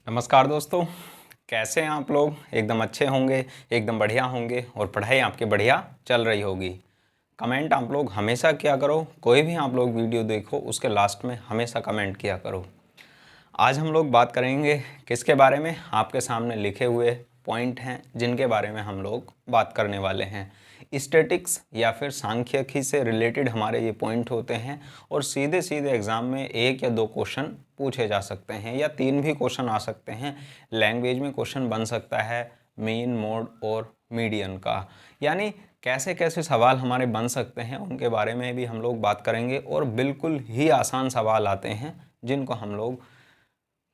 नमस्कार दोस्तों, कैसे हैं आप लोग। एकदम अच्छे होंगे, एकदम बढ़िया होंगे और पढ़ाई आपकी बढ़िया चल रही होगी। कमेंट आप लोग हमेशा किया करो, कोई भी आप लोग वीडियो देखो उसके लास्ट में हमेशा कमेंट किया करो। आज हम लोग बात करेंगे किसके बारे में, आपके सामने लिखे हुए पॉइंट हैं जिनके बारे में हम लोग बात करने वाले हैं। स्टैटिक्स या फिर सांख्यिकी से रिलेटेड हमारे ये पॉइंट होते हैं और सीधे सीधे एग्ज़ाम में 1 या 2 क्वेश्चन पूछे जा सकते हैं या 3 भी क्वेश्चन आ सकते हैं। लैंग्वेज में क्वेश्चन बन सकता है मीन, मोड और मीडियन का, यानी कैसे कैसे सवाल हमारे बन सकते हैं उनके बारे में भी हम लोग बात करेंगे। और बिल्कुल ही आसान सवाल आते हैं जिनको हम लोग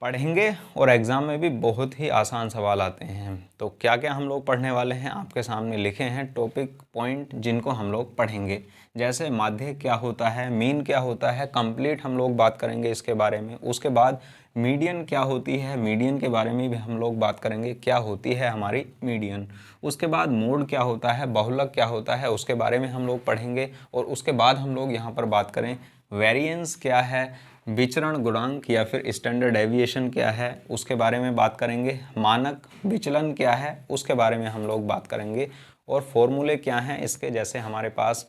पढ़ेंगे और एग्ज़ाम में भी बहुत ही आसान सवाल आते हैं। तो क्या क्या हम लोग पढ़ने वाले हैं, आपके सामने लिखे हैं टॉपिक पॉइंट जिनको हम लोग पढ़ेंगे। जैसे माध्य क्या होता है, मीन क्या होता है, कंप्लीट हम लोग बात करेंगे इसके बारे में। उसके बाद मीडियन क्या होती है, मीडियन के बारे में भी हम लोग बात करेंगे, क्या होती है हमारी मीडियन। उसके बाद मोड क्या होता है, बहुलक क्या होता है, उसके बारे में हम लोग पढ़ेंगे। और उसके बाद हम लोग यहाँ पर बात करें वेरिएंस क्या है, विचरण गुणांक या फिर स्टैंडर्ड डेविएशन क्या है, उसके बारे में बात करेंगे। मानक विचलन क्या है, उसके बारे में हम लोग बात करेंगे। और फॉर्मूले क्या हैं इसके, जैसे हमारे पास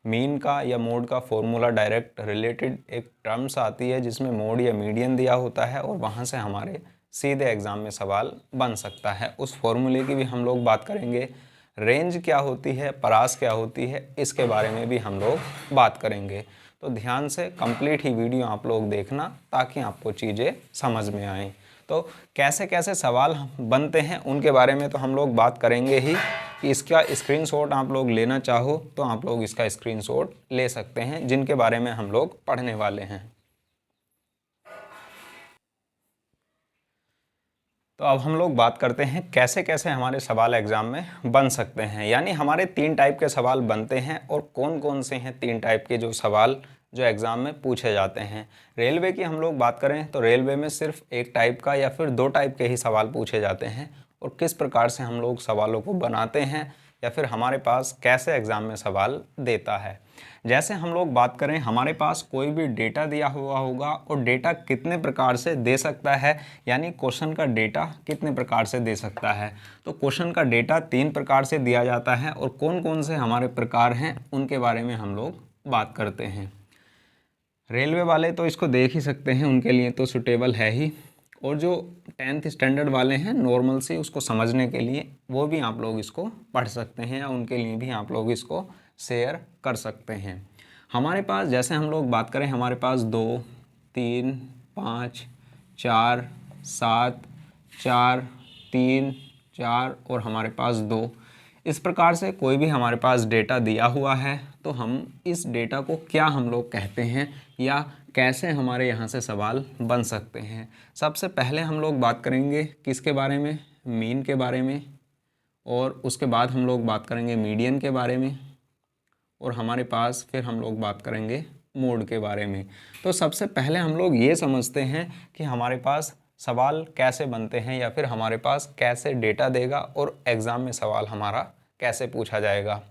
मीन का या मोड का फॉर्मूला डायरेक्ट रिलेटेड एक टर्म्स आती है जिसमें मोड या मीडियन दिया होता है और वहाँ से हमारे सीधे एग्ज़ाम में सवाल बन सकता है। उस फॉर्मूले की भी हम लोग बात करेंगे। रेंज क्या होती है, परास क्या होती है, इसके बारे में भी हम लोग बात करेंगे। तो ध्यान से कंप्लीट ही वीडियो आप लोग देखना ताकि आपको चीज़ें समझ में आएँ। तो कैसे कैसे सवाल बनते हैं उनके बारे में तो हम लोग बात करेंगे ही। कि इसका स्क्रीनशॉट आप लोग लेना चाहो तो आप लोग इसका स्क्रीनशॉट ले सकते हैं, जिनके बारे में हम लोग पढ़ने वाले हैं। तो अब हम लोग बात करते हैं कैसे कैसे हमारे सवाल एग्ज़ाम में बन सकते हैं। यानी हमारे 3 टाइप के सवाल बनते हैं और कौन कौन से हैं 3 टाइप के जो सवाल जो एग्ज़ाम में पूछे जाते हैं। रेलवे की हम लोग बात करें तो रेलवे में सिर्फ 1 टाइप का या फिर 2 टाइप के ही सवाल पूछे जाते हैं। और किस प्रकार से हम लोग सवालों को बनाते हैं या फिर हमारे पास कैसे एग्ज़ाम में सवाल देता है। जैसे हम लोग बात करें, हमारे पास कोई भी डेटा दिया हुआ होगा और डेटा कितने प्रकार से दे सकता है, यानी क्वेश्चन का डेटा कितने प्रकार से दे सकता है। तो क्वेश्चन का डेटा 3 प्रकार से दिया जाता है और कौन कौन से हमारे प्रकार हैं उनके बारे में हम लोग बात करते हैं। रेलवे वाले तो इसको देख ही सकते हैं, उनके लिए तो सुटेबल है ही। और जो 10th स्टैंडर्ड वाले हैं नॉर्मल से उसको समझने के लिए, वो भी आप लोग इसको पढ़ सकते हैं या उनके लिए भी आप लोग इसको शेयर कर सकते हैं। हमारे पास जैसे हम लोग बात करें, हमारे पास 2, 3, 5, 4, 7, 4, 3, 4 और हमारे पास 2, इस प्रकार से कोई भी हमारे पास डेटा दिया हुआ है तो हम इस डेटा को क्या हम लोग कहते हैं या कैसे हमारे यहाँ से सवाल बन सकते हैं। सबसे पहले हम लोग बात करेंगे किसके बारे में, मीन के बारे में। और उसके बाद हम लोग बात करेंगे मीडियन के बारे में। और हमारे पास फिर हम लोग बात करेंगे मोड के बारे में। तो सबसे पहले हम लोग ये समझते हैं कि हमारे पास सवाल कैसे बनते हैं या फिर हमारे पास कैसे डेटा देगा और एग्ज़ाम में सवाल हमारा कैसे पूछा जाएगा।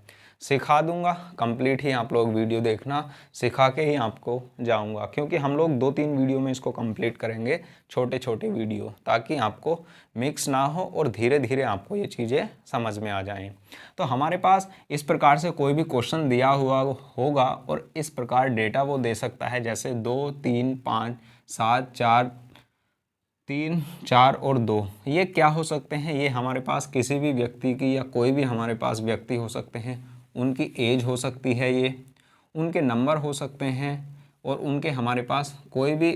सिखा दूंगा, कंप्लीट ही आप लोग वीडियो देखना, सिखा के ही आपको जाऊंगा, क्योंकि हम लोग 2-3 वीडियो में इसको कंप्लीट करेंगे, छोटे छोटे वीडियो, ताकि आपको मिक्स ना हो और धीरे धीरे आपको ये चीज़ें समझ में आ जाएं। तो हमारे पास इस प्रकार से कोई भी क्वेश्चन दिया हुआ होगा और इस प्रकार डेटा वो दे सकता है, जैसे 2, 3, 5, 7, 4, 3, 4 और 2, ये क्या हो सकते हैं, ये हमारे पास किसी भी व्यक्ति की या कोई भी हमारे पास व्यक्ति हो सकते हैं, उनकी एज हो सकती है, ये उनके नंबर हो सकते हैं और उनके हमारे पास कोई भी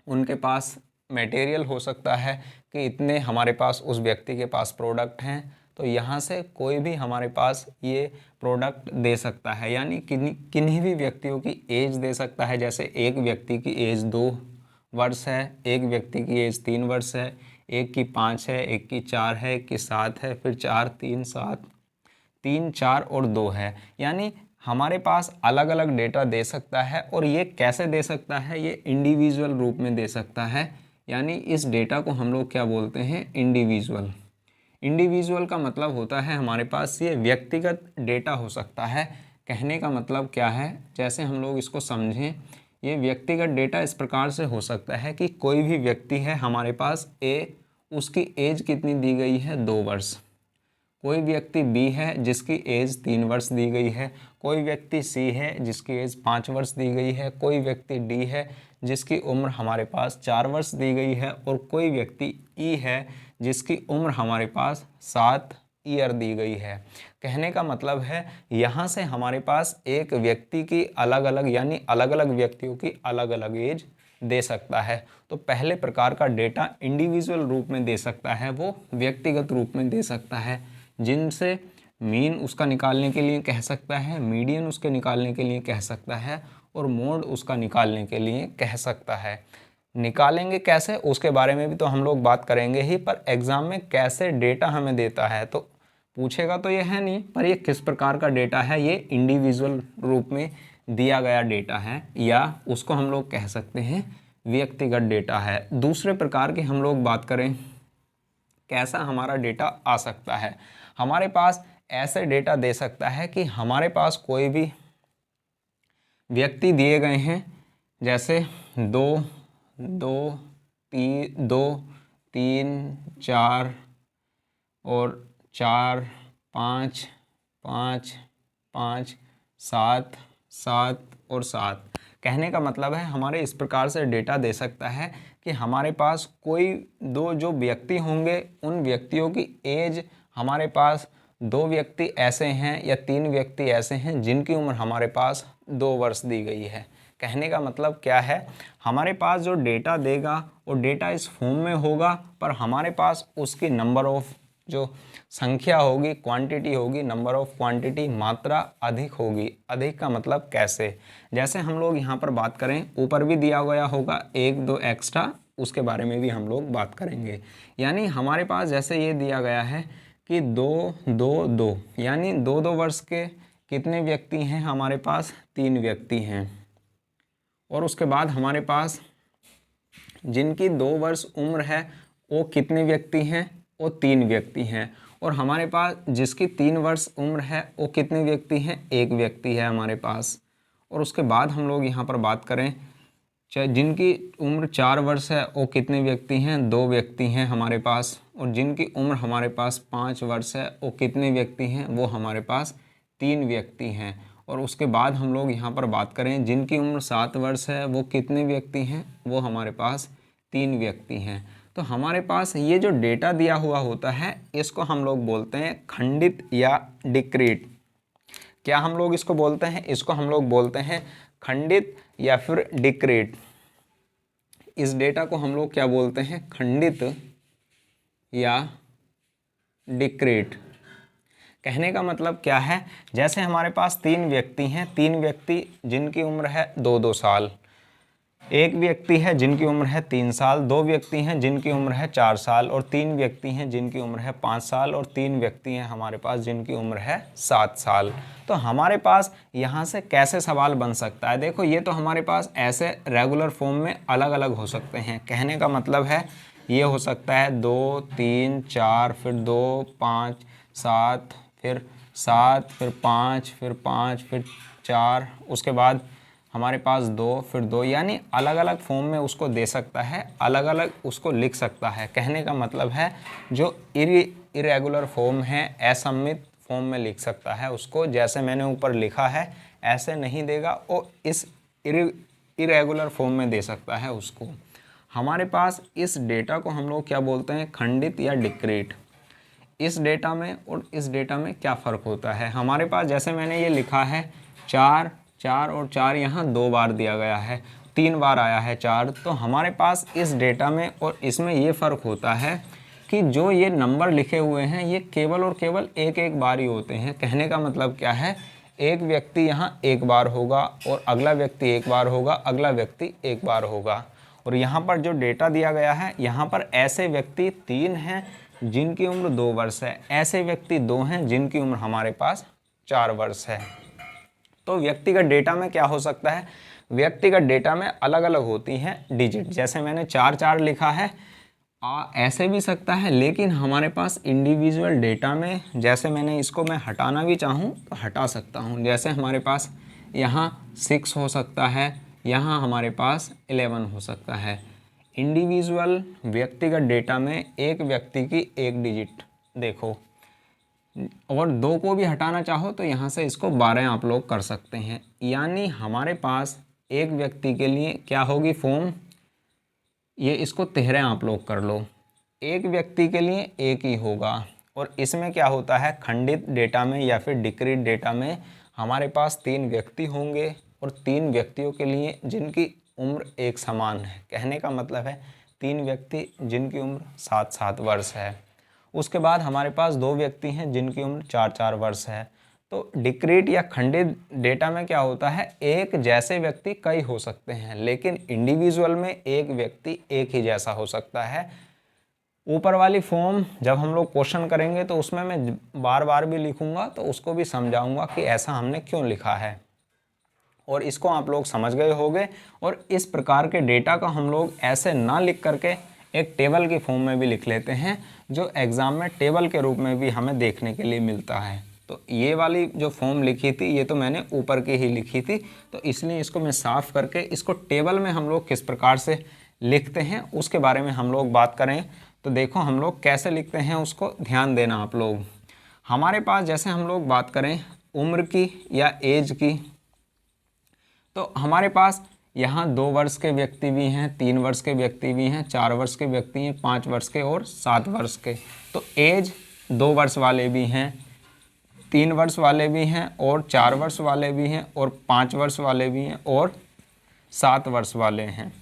उनके पास मटेरियल हो सकता है कि इतने हमारे पास उस व्यक्ति के पास प्रोडक्ट हैं। तो यहाँ से कोई भी हमारे पास ये प्रोडक्ट दे सकता है, यानी किन्हीं भी व्यक्तियों की एज दे सकता है। जैसे एक व्यक्ति की एज 2 वर्ष है, एक व्यक्ति की एज 3 वर्ष है, एक की 5 है, एक की 4 है, एक की 7 है, फिर 4, 3, 7, 3, 4 और 2 है। यानी हमारे पास अलग अलग डेटा दे सकता है और ये कैसे दे सकता है, ये इंडिविजुअल रूप में दे सकता है। यानी इस डेटा को हम लोग क्या बोलते हैं, इंडिविजुअल। इंडिविजुअल का मतलब होता है हमारे पास ये व्यक्तिगत डेटा हो सकता है। कहने का मतलब क्या है, जैसे हम लोग इसको समझें, ये व्यक्तिगत डेटा इस प्रकार से हो सकता है कि कोई भी व्यक्ति है हमारे पास ए, उसकी एज कितनी दी गई है 2 वर्ष। कोई व्यक्ति बी है जिसकी एज 3 वर्ष दी गई है। कोई व्यक्ति सी है जिसकी एज 5 वर्ष दी गई है। कोई व्यक्ति डी है जिसकी उम्र हमारे पास 4 वर्ष दी गई है। और कोई व्यक्ति ई है जिसकी उम्र हमारे पास 7 ईयर दी गई है। कहने का मतलब है यहाँ से हमारे पास एक व्यक्ति की अलग अलग यानी अलग अलग व्यक्तियों की अलग अलग एज दे सकता है। तो पहले प्रकार का डेटा इंडिविजुअल रूप में दे सकता है, वो व्यक्तिगत रूप में दे सकता है, जिनसे मीन उसका निकालने के लिए कह सकता है, मीडियन उसके निकालने के लिए कह सकता है और मोड उसका निकालने के लिए कह सकता है। निकालेंगे कैसे उसके बारे में भी तो हम लोग बात करेंगे ही, पर एग्ज़ाम में कैसे डेटा हमें देता है तो पूछेगा तो ये है नहीं, पर ये किस प्रकार का डेटा है, ये इंडिविजुअल रूप में दिया गया डेटा है या उसको हम लोग कह सकते हैं व्यक्तिगत डेटा है। दूसरे प्रकार की हम लोग बात करें कैसा हमारा डेटा आ सकता है। हमारे पास ऐसे डेटा दे सकता है कि हमारे पास कोई भी व्यक्ति दिए गए हैं, जैसे 2 2 3 4 और 4 5 5 5 7 7 और 7। कहने का मतलब है हमारे इस प्रकार से डेटा दे सकता है कि हमारे पास कोई 2 जो व्यक्ति होंगे उन व्यक्तियों की एज हमारे पास 2 व्यक्ति ऐसे हैं या 3 व्यक्ति ऐसे हैं जिनकी उम्र हमारे पास 2 वर्ष दी गई है। कहने का मतलब क्या है, हमारे पास जो डेटा देगा वो डेटा इस फॉर्म में होगा, पर हमारे पास उसकी नंबर ऑफ जो संख्या होगी, क्वांटिटी होगी, नंबर ऑफ क्वांटिटी, मात्रा अधिक होगी। अधिक का मतलब कैसे, जैसे हम लोग यहाँ पर बात करें, ऊपर भी दिया गया होगा 1 2 एक्स्ट्रा, उसके बारे में भी हम लोग बात करेंगे। यानी हमारे पास जैसे ये दिया गया है कि 2 2 2 यानी 2 2 वर्ष के कितने व्यक्ति हैं हमारे पास, 3 व्यक्ति हैं। और उसके बाद हमारे पास जिनकी 2 वर्ष उम्र है वो कितने व्यक्ति हैं, वो 3 व्यक्ति हैं। और हमारे पास जिसकी 3 वर्ष उम्र है वो कितने व्यक्ति हैं, 1 व्यक्ति है हमारे पास। और उसके बाद हम लोग यहाँ पर बात करें चाहे जिनकी उम्र 4 वर्ष है वो कितने व्यक्ति हैं, 2 व्यक्ति हैं हमारे पास। और जिनकी उम्र हमारे पास 5 वर्ष है वो कितने व्यक्ति हैं, वो हमारे पास 3 व्यक्ति हैं। और उसके बाद हम लोग यहाँ पर बात करें जिनकी उम्र 7 वर्ष है वो कितने व्यक्ति हैं, वो हमारे पास 3 व्यक्ति हैं। तो हमारे पास ये जो डेटा दिया हुआ होता है इसको हम लोग बोलते हैं खंडित या डिक्रीट। क्या हम लोग इसको बोलते हैं, इसको हम लोग बोलते हैं खंडित या फिर डिक्रीट। इस डेटा को हम लोग क्या बोलते हैं, खंडित या डिक्रीट। कहने का मतलब क्या है, जैसे हमारे पास 3 व्यक्ति हैं, 3 व्यक्ति जिनकी उम्र है 2-2 साल, 1 व्यक्ति है जिनकी उम्र है 3 साल, 2 व्यक्ति हैं जिनकी उम्र है 4 साल और 3 व्यक्ति हैं जिनकी उम्र है 5 साल और 3 व्यक्ति हैं हमारे पास जिनकी उम्र है 7 साल। तो हमारे पास यहाँ से कैसे सवाल बन सकता है, देखो ये तो हमारे पास ऐसे रेगुलर फॉर्म में अलग अलग हो सकते हैं। कहने का मतलब है ये हो सकता है 2 3 4 फिर 2 5 7 फिर 7 फिर 5 फिर 5 फिर 4, उसके बाद हमारे पास 2 फिर 2, यानी अलग अलग फॉर्म में उसको दे सकता है, अलग अलग उसको लिख सकता है। कहने का मतलब है जो इरेगुलर फॉर्म है असममित फॉर्म में लिख सकता है उसको, जैसे मैंने ऊपर लिखा है ऐसे नहीं देगा, वो इस इरेगुलर फॉर्म में दे सकता है उसको। हमारे पास इस डेटा को हम लोग क्या बोलते हैं, खंडित या डिक्रीट। इस डेटा में और इस डेटा में क्या फ़र्क होता है, हमारे पास जैसे मैंने ये लिखा है 4 4 और 4 यहाँ 2 बार दिया गया है, 3 बार आया है 4, तो हमारे पास इस डेटा में और इसमें ये फ़र्क होता है कि जो ये नंबर लिखे हुए हैं ये केवल और केवल एक एक बार ही होते हैं। कहने का मतलब क्या है, एक व्यक्ति यहाँ 1 बार होगा और अगला व्यक्ति 1 बार होगा, अगला व्यक्ति 1 बार होगा। और यहाँ पर जो डेटा दिया गया है यहाँ पर ऐसे व्यक्ति 3 हैं जिनकी उम्र 2 वर्ष है, ऐसे व्यक्ति 2 हैं जिनकी उम्र हमारे पास 4 वर्ष है। तो व्यक्तिगत डेटा में क्या हो सकता है, व्यक्तिगत डेटा में अलग अलग होती हैं डिजिट, जैसे मैंने 4 4 लिखा है ऐसे भी सकता है, लेकिन हमारे पास इंडिविजुअल डेटा में जैसे मैंने इसको मैं हटाना भी चाहूँ तो हटा सकता हूँ। जैसे हमारे पास यहाँ 6 हो सकता है, यहाँ हमारे पास 11 हो सकता है। इंडिविजुअल व्यक्तिगत डेटा में एक व्यक्ति की एक डिजिट देखो, और 2 को भी हटाना चाहो तो यहाँ से इसको 12 आप लोग कर सकते हैं। यानी हमारे पास एक व्यक्ति के लिए क्या होगी फॉर्म, ये इसको 13 आप लोग कर लो, एक व्यक्ति के लिए एक ही होगा। और इसमें क्या होता है, खंडित डेटा में या फिर डिक्रीट डेटा में हमारे पास 3 व्यक्ति होंगे और 3 व्यक्तियों के लिए जिनकी उम्र एक समान है। कहने का मतलब है 3 व्यक्ति जिनकी उम्र 7-7 वर्ष है। उसके बाद हमारे पास 2 व्यक्ति हैं जिनकी उम्र 4-4 वर्ष है। तो डिक्रीट या खंडित डेटा में क्या होता है, एक जैसे व्यक्ति कई हो सकते हैं, लेकिन इंडिविजुअल में एक व्यक्ति एक ही जैसा हो सकता है। ऊपर वाली फॉर्म जब हम लोग क्वेश्चन करेंगे तो उसमें मैं बार बार भी लिखूंगा, तो उसको भी समझाऊंगा कि ऐसा हमने क्यों लिखा है, और इसको आप लोग समझ गए होंगे। और इस प्रकार के डेटा का हम लोग ऐसे ना लिख करके एक टेबल की फॉर्म में भी लिख लेते हैं, जो एग्ज़ाम में टेबल के रूप में भी हमें देखने के लिए मिलता है। तो ये वाली जो फॉर्म लिखी थी ये तो मैंने ऊपर की ही लिखी थी, तो इसलिए इसको मैं साफ़ करके इसको टेबल में हम लोग किस प्रकार से लिखते हैं उसके बारे में हम लोग बात करें। तो देखो हम लोग कैसे लिखते हैं उसको ध्यान देना आप लोग। हमारे पास जैसे हम लोग बात करें उम्र की या एज की, तो हमारे पास यहाँ 2 वर्ष के व्यक्ति भी हैं, 3 वर्ष के व्यक्ति भी हैं, 4 वर्ष के व्यक्ति हैं, 5 वर्ष के और 7 वर्ष के। तो एज 2 वर्ष वाले भी हैं, 3 वर्ष वाले भी हैं और 4 वर्ष वाले भी हैं और 5 वर्ष वाले भी हैं और 7 वर्ष वाले हैं।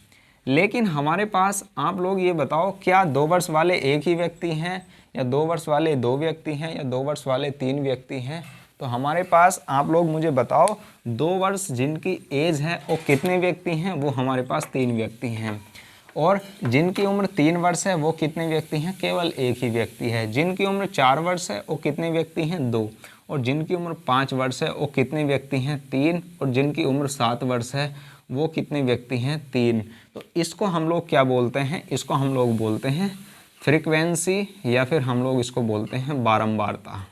लेकिन हमारे पास आप लोग ये बताओ, क्या 2 वर्ष वाले एक ही व्यक्ति हैं या 2 वर्ष वाले 2 व्यक्ति हैं या 2 वर्ष वाले 3 व्यक्ति हैं? तो हमारे पास आप लोग मुझे बताओ 2 वर्ष जिनकी एज है वो कितने व्यक्ति हैं? वो हमारे पास 3 व्यक्ति हैं। और जिनकी उम्र 3 वर्ष है वो कितने व्यक्ति हैं? केवल एक ही व्यक्ति है। जिनकी उम्र 4 वर्ष है वो कितने व्यक्ति हैं? 2। और जिनकी उम्र 5 वर्ष है वो कितने व्यक्ति हैं? 3। और जिनकी उम्र 7 वर्ष है वो कितने व्यक्ति हैं? 3। तो इसको हम लोग क्या बोलते हैं? इसको हम लोग बोलते हैं फ्रीक्वेंसी, या फिर हम लोग इसको बोलते हैं बारंबारता।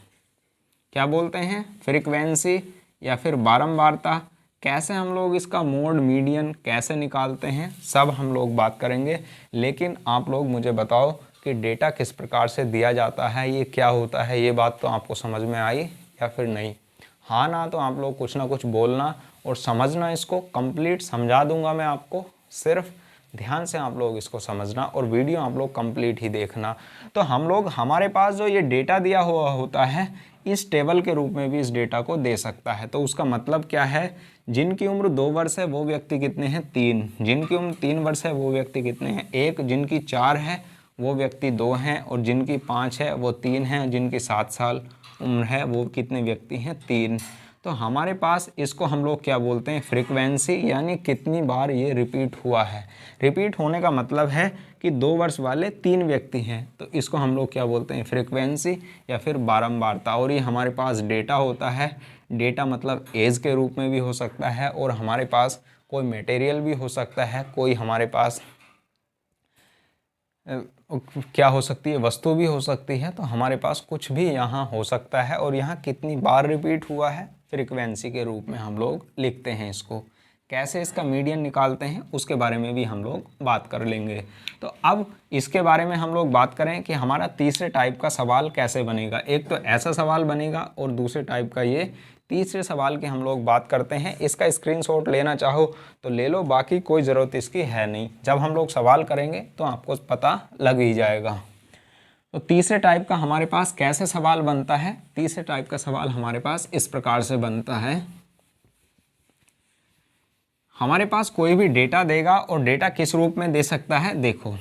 क्या बोलते हैं? फ्रीक्वेंसी या फिर बारंबारता। कैसे हम लोग इसका मोड मीडियन कैसे निकालते हैं सब हम लोग बात करेंगे। लेकिन आप लोग मुझे बताओ कि डेटा किस प्रकार से दिया जाता है, ये क्या होता है, ये बात तो आपको समझ में आई या फिर नहीं? हाँ ना, तो आप लोग कुछ ना कुछ बोलना और समझना, इसको कंप्लीट समझा दूंगा मैं आपको, सिर्फ ध्यान से आप लोग इसको समझना और वीडियो आप लोग कंप्लीट ही देखना। तो हम लोग हमारे पास जो ये डेटा दिया हुआ होता है इस टेबल के रूप में भी इस डेटा को दे सकता है। तो उसका मतलब क्या है, जिनकी उम्र 2 वर्ष है वो व्यक्ति कितने हैं? 3। जिनकी उम्र 3 वर्ष है वो व्यक्ति कितने हैं? 1। जिनकी 4 है वो व्यक्ति 2 हैं, और जिनकी 5 है वो 3 हैं, जिनकी 7 साल उम्र है वो कितने व्यक्ति हैं? 3। तो हमारे पास इसको हम लोग क्या बोलते हैं? फ्रीक्वेंसी, यानी कितनी बार ये रिपीट हुआ है। रिपीट होने का मतलब है कि 2 वर्ष वाले 3 व्यक्ति हैं, तो इसको हम लोग क्या बोलते हैं? फ्रीक्वेंसी या फिर बारंबारता। और ये हमारे पास डेटा होता है। डेटा मतलब एज के रूप में भी हो सकता है, और हमारे पास कोई मटेरियल भी हो सकता है, कोई हमारे पास क्या हो सकती है? वस्तु भी हो सकती है। तो हमारे पास कुछ भी यहाँ हो सकता है, और यहाँ कितनी बार रिपीट हुआ है फ्रीक्वेंसी के रूप में हम लोग लिखते हैं इसको। कैसे इसका मीडियन निकालते हैं उसके बारे में भी हम लोग बात कर लेंगे। तो अब इसके बारे में हम लोग बात करें कि हमारा तीसरे टाइप का सवाल कैसे बनेगा। एक तो ऐसा सवाल बनेगा, और दूसरे टाइप का ये तीसरे सवाल की हम लोग बात करते हैं। इसका स्क्रीनशॉट लेना चाहो तो ले लो, बाकी कोई ज़रूरत इसकी है नहीं। जब हम लोग सवाल करेंगे तो आपको पता लग ही जाएगा। तो तीसरे टाइप का हमारे पास कैसे सवाल बनता है? तीसरे टाइप का सवाल हमारे पास इस प्रकार से बनता है। हमारे पास कोई भी डेटा देगा, और डेटा किस रूप में दे सकता है? देखो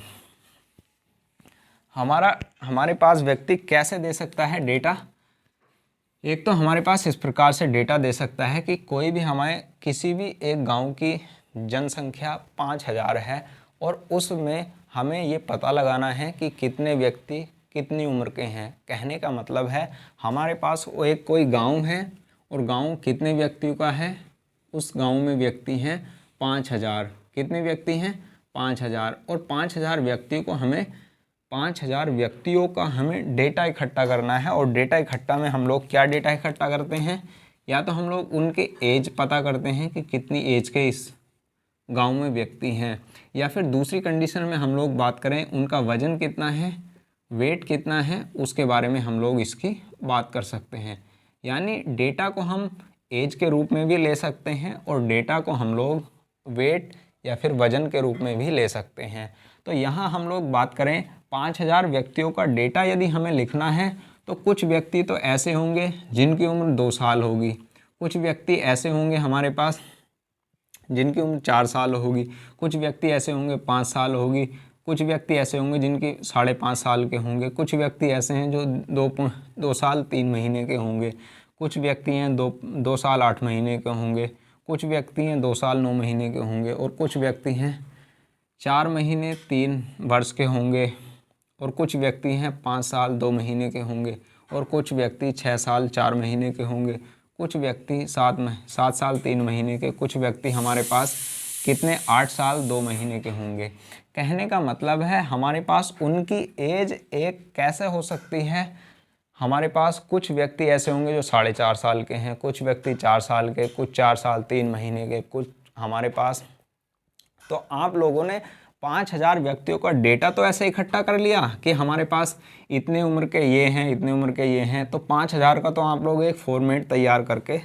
हमारे पास व्यक्ति कैसे दे सकता है डेटा। एक तो हमारे पास इस प्रकार से डेटा दे सकता है कि कोई भी हमारे किसी भी एक गांव की जनसंख्या 5000 है, और उसमें हमें ये पता लगाना है कि कितने व्यक्ति कितनी उम्र के हैं। कहने का मतलब है हमारे पास वो एक कोई गांव है, और गांव कितने व्यक्तियों का है? उस गांव में व्यक्ति हैं 5000। कितने व्यक्ति हैं? 5000। और 5000 व्यक्तियों को हमें 5000 व्यक्तियों का हमें डेटा इकट्ठा करना है। और डेटा इकट्ठा में हम लोग क्या डेटा इकट्ठा करते हैं? या तो हम लोग उनके एज पता करते हैं कि कितनी एज के इस गांव में व्यक्ति हैं। या फिर दूसरी कंडीशन में हम लोग बात करें उनका वज़न कितना है, वेट कितना है, उसके बारे में हम लोग इसकी बात कर सकते हैं। यानी डेटा को हम एज के रूप में भी ले सकते हैं और डेटा को हम लोग वेट या फिर वज़न के रूप में भी ले सकते हैं। तो यहाँ हम लोग बात करें 5000 व्यक्तियों का डेटा यदि हमें लिखना है तो कुछ व्यक्ति तो ऐसे होंगे जिनकी उम्र 2 साल होगी, कुछ व्यक्ति ऐसे होंगे हमारे पास जिनकी उम्र 4 साल होगी, कुछ व्यक्ति ऐसे होंगे 5 साल होगी, कुछ व्यक्ति ऐसे होंगे जिनकी 5.5 साल के होंगे, कुछ व्यक्ति ऐसे हैं जो 2 साल 3 महीने के होंगे, कुछ व्यक्ति हैं 2 साल 8 महीने के होंगे, कुछ व्यक्ति हैं 2 साल 9 महीने के होंगे और कुछ व्यक्ति हैं 4 महीने 3 वर्ष के होंगे और कुछ व्यक्ति हैं 5 साल 2 महीने के होंगे और कुछ व्यक्ति 6 साल 4 महीने के होंगे, कुछ व्यक्ति 7 साल 3 महीने के, कुछ व्यक्ति हमारे पास कितने 8 साल 2 महीने के होंगे। कहने का मतलब है हमारे पास उनकी एज एक कैसे हो सकती है, हमारे पास कुछ व्यक्ति ऐसे होंगे जो 4.5 साल के हैं, कुछ व्यक्ति 4 साल के, कुछ 4 साल 3 महीने के, कुछ हमारे पास। तो आप लोगों ने 5000 व्यक्तियों का डेटा तो ऐसे इकट्ठा कर लिया कि हमारे पास इतने उम्र के ये हैं, इतने उम्र के ये हैं, तो 5000 का तो आप लोग एक फॉर्मेट तैयार करके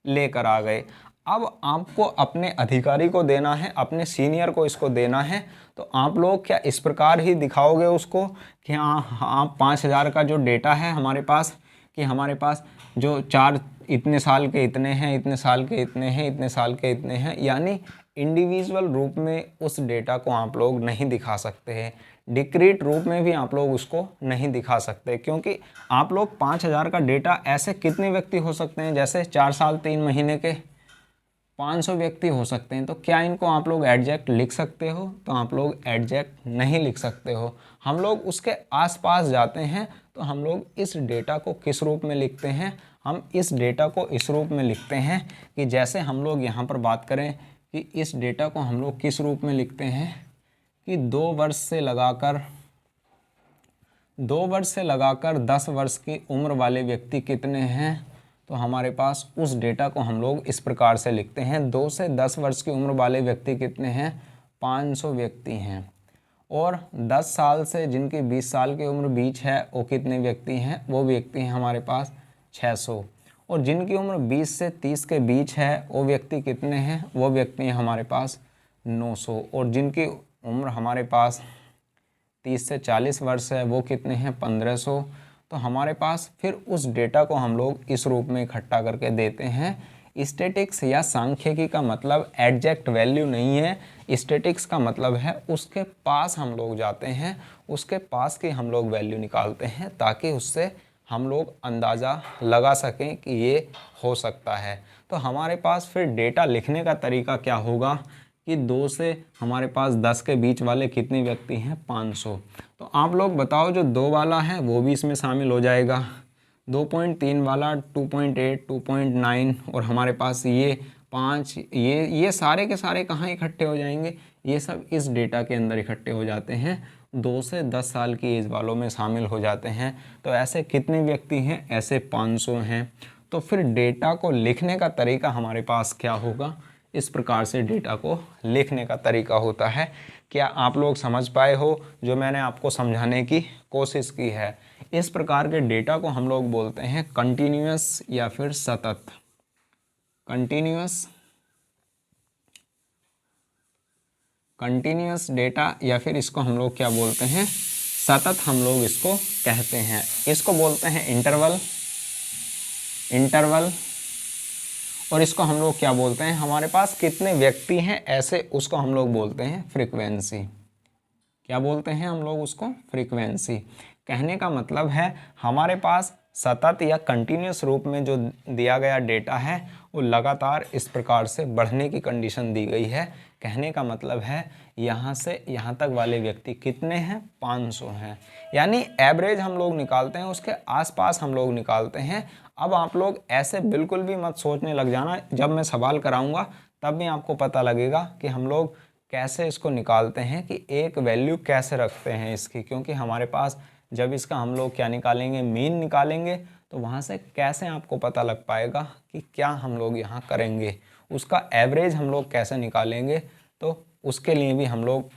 लेकर आ गए। अब आपको अपने अधिकारी को देना है, अपने सीनियर को इसको देना है, तो आप लोग क्या इस प्रकार ही दिखाओगे उसको कि हाँ 5000 का जो डेटा है हमारे पास, कि हमारे पास जो 4 इतने साल के इतने हैं, इतने साल के इतने हैं, इतने साल के इतने हैं, यानी इंडिविजुअल रूप में उस डेटा को आप लोग नहीं दिखा सकते हैं, डिक्रीट रूप में भी आप लोग उसको नहीं दिखा सकते, क्योंकि आप लोग 5000 का डेटा ऐसे कितने व्यक्ति हो सकते हैं, जैसे 4 साल 3 महीने के 500 व्यक्ति हो सकते हैं। तो क्या इनको आप लोग एडजैक्ट लिख सकते हो? तो आप लोग एडजैक्ट नहीं लिख सकते हो। हम लोग उसके आसपास जाते हैं, तो हम लोग इस डेटा को किस रूप में लिखते हैं, हम इस डेटा को इस रूप में लिखते हैं कि जैसे हम लोग यहाँ पर बात करें कि इस डेटा को हम लोग किस रूप में लिखते हैं कि 2 वर्ष से लगाकर 10 वर्ष की उम्र वाले व्यक्ति कितने हैं। तो हमारे पास उस डेटा को हम लोग इस प्रकार से लिखते हैं, 2 से 10 वर्ष की उम्र वाले व्यक्ति कितने हैं, 500 व्यक्ति हैं। और 10 साल से जिनकी 20 साल की उम्र बीच है वो कितने व्यक्ति हैं, वो व्यक्ति हैं हमारे पास 600। और जिनकी उम्र 20 से 30 के बीच है वो व्यक्ति कितने हैं, वो व्यक्ति हैं हमारे पास 900। और जिनकी उम्र हमारे पास 30 से 40 वर्ष है वो कितने हैं, 1500। तो हमारे पास फिर उस डेटा को हम लोग इस रूप में इकट्ठा करके देते हैं। स्टैटिक्स या सांख्यिकी का मतलब एग्जैक्ट वैल्यू नहीं है, स्टैटिक्स का मतलब है उसके पास हम लोग जाते हैं, उसके पास की हम लोग वैल्यू निकालते हैं ताकि उससे हम लोग अंदाज़ा लगा सकें कि ये हो सकता है। तो हमारे पास फिर डेटा लिखने का तरीका क्या होगा कि 2 से हमारे पास 10 के बीच वाले कितने व्यक्ति हैं, 500। तो आप लोग बताओ जो 2 वाला है वो भी इसमें शामिल हो जाएगा, 2.3 वाला, 2.8, 2.9 और हमारे पास ये 5, ये सारे के सारे कहाँ इकट्ठे हो जाएंगे, ये सब इस डेटा के अंदर इकट्ठे हो जाते हैं, 2 से 10 साल की एज वालों में शामिल हो जाते हैं। तो ऐसे कितने व्यक्ति हैं, ऐसे 500 हैं। तो फिर डेटा को लिखने का तरीका हमारे पास क्या होगा, इस प्रकार से डेटा को लिखने का तरीका होता है। क्या आप लोग समझ पाए हो जो मैंने आपको समझाने की कोशिश की है? इस प्रकार के डेटा को हम लोग बोलते हैं कंटिन्यूअस या फिर सतत। कंटिन्यूअस डेटा या फिर इसको हम लोग क्या बोलते हैं, सतत हम लोग इसको कहते हैं। इसको बोलते हैं इंटरवल और इसको हम लोग क्या बोलते हैं, हमारे पास कितने व्यक्ति हैं ऐसे, उसको हम लोग बोलते हैं फ्रीक्वेंसी। क्या बोलते हैं हम लोग उसको, फ्रीक्वेंसी। कहने का मतलब है हमारे पास सतत या कंटिन्यूस रूप में जो दिया गया डेटा है वो लगातार इस प्रकार से बढ़ने की कंडीशन दी गई है। कहने का मतलब है यहाँ से यहाँ तक वाले व्यक्ति कितने हैं, 500 हैं। यानी एवरेज हम लोग निकालते हैं, उसके आसपास हम लोग निकालते हैं। अब आप लोग ऐसे बिल्कुल भी मत सोचने लग जाना, जब मैं सवाल कराऊंगा तब भी आपको पता लगेगा कि हम लोग कैसे इसको निकालते हैं, कि एक वैल्यू कैसे रखते हैं इसकी। क्योंकि हमारे पास जब इसका हम लोग क्या निकालेंगे, मीन निकालेंगे, तो वहाँ से कैसे आपको पता लग पाएगा कि क्या हम लोग यहाँ करेंगे, उसका एवरेज हम लोग कैसे निकालेंगे, तो उसके लिए भी हम लोग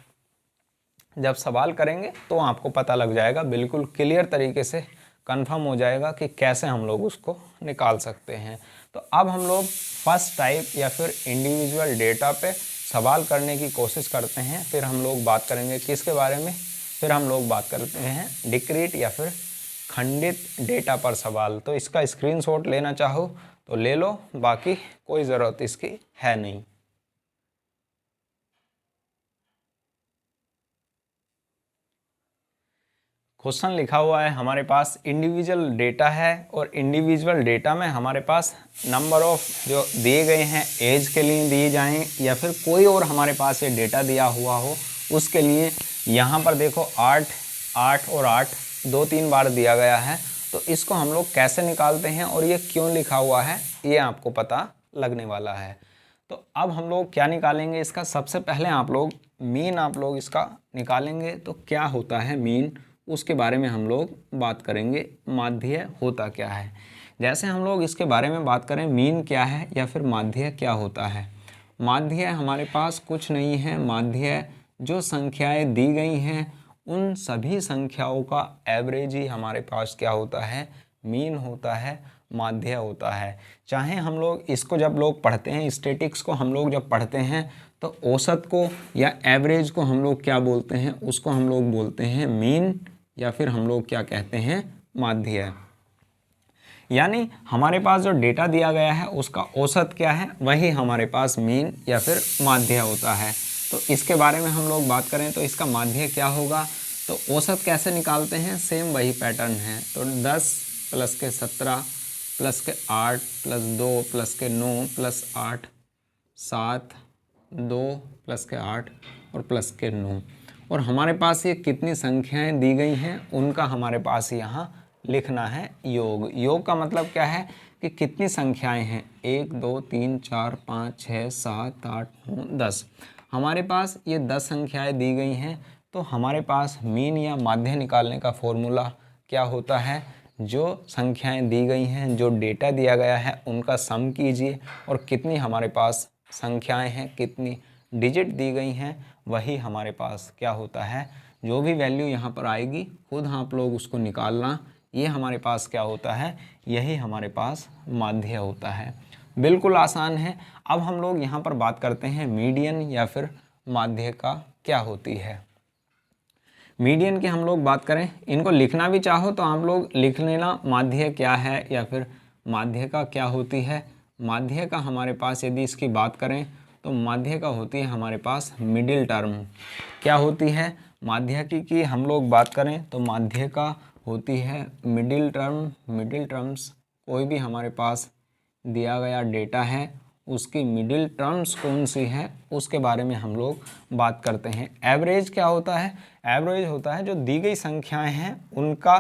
जब सवाल करेंगे तो आपको पता लग जाएगा, बिल्कुल क्लियर तरीके से कंफर्म हो जाएगा कि कैसे हम लोग उसको निकाल सकते हैं। तो अब हम लोग फर्स्ट टाइप या फिर इंडिविजुअल डेटा पे सवाल करने की कोशिश करते हैं। फिर हम लोग बात करेंगे किसके बारे में, फिर हम लोग बात करते हैं डिक्रीट या फिर खंडित डेटा पर सवाल। तो इसका स्क्रीनशॉट लेना चाहो तो ले लो, बाकी कोई ज़रूरत इसकी है नहीं। क्वेश्चन लिखा हुआ है हमारे पास इंडिविजुअल डेटा है और इंडिविजुअल डेटा में हमारे पास नंबर ऑफ जो दिए गए हैं एज के लिए दिए जाएं या फिर कोई और हमारे पास ये डेटा दिया हुआ हो उसके लिए। यहाँ पर देखो 8 8 और 8 2-3 बार दिया गया है। तो इसको हम लोग कैसे निकालते हैं और ये क्यों लिखा हुआ है ये आपको पता लगने वाला है। तो अब हम लोग क्या निकालेंगे इसका, सबसे पहले आप लोग इसका निकालेंगे। तो क्या होता है मीन, उसके बारे में हम लोग बात करेंगे। माध्य होता क्या है, जैसे हम लोग इसके बारे में बात करें मीन क्या है या फिर माध्य क्या होता है। माध्य हमारे पास कुछ नहीं है, माध्य जो संख्याएं दी गई हैं उन सभी संख्याओं का एवरेज ही हमारे पास क्या होता है, मीन होता है, माध्य होता है। चाहे हम लोग इसको जब लोग पढ़ते हैं, स्टैटिस्टिक्स को हम लोग जब पढ़ते हैं तो औसत को या एवरेज को हम लोग क्या बोलते हैं, उसको हम लोग बोलते हैं मीन या फिर हम लोग क्या कहते हैं, माध्य। यानी हमारे पास जो डेटा दिया गया है उसका औसत क्या है, वही हमारे पास मीन या फिर माध्य होता है। तो इसके बारे में हम लोग बात करें तो इसका माध्य क्या होगा। तो औसत कैसे निकालते हैं, सेम वही पैटर्न है। तो 10 प्लस के 17 प्लस के 8 प्लस 2 प्लस के 9 प्लस 8 7 2 प्लस के 8 और प्लस के 9। और हमारे पास ये कितनी संख्याएं दी गई हैं उनका हमारे पास यहाँ लिखना है योग। योग का मतलब क्या है कि कितनी संख्याएं हैं, 1 2 3 4 5 6 7 8 9 10। हमारे पास ये 10 संख्याएं दी गई हैं। तो हमारे पास मीन या माध्य निकालने का फॉर्मूला क्या होता है, जो संख्याएं दी गई हैं, जो डेटा दिया गया है उनका सम कीजिए और कितनी हमारे पास संख्याएं हैं, कितनी डिजिट दी गई हैं, वही हमारे पास क्या होता है। जो भी वैल्यू यहाँ पर आएगी खुद आप लोग उसको निकालना, ये हमारे पास क्या होता है, यही हमारे पास माध्य होता है। बिल्कुल आसान है। अब हम लोग यहाँ पर बात करते हैं मीडियन या फिर माध्य का क्या होती है। मीडियन की हम लोग बात करें, इनको लिखना भी चाहो तो आप लोग लिख लेना माध्य क्या है या फिर माध्य का क्या होती है। माध्य का हमारे पास यदि इसकी बात करें तो माध्य का होती है हमारे पास मिडिल टर्म। क्या होती है माध्य की हम लोग बात करें तो माध्य का होती है मिडिल टर्म। मिडिल टर्म्स कोई भी हमारे पास दिया गया डेटा है उसकी मिडिल टर्म्स कौन सी है उसके बारे में हम लोग बात करते हैं। एवरेज क्या होता है, एवरेज होता है जो दी गई संख्याएं हैं उनका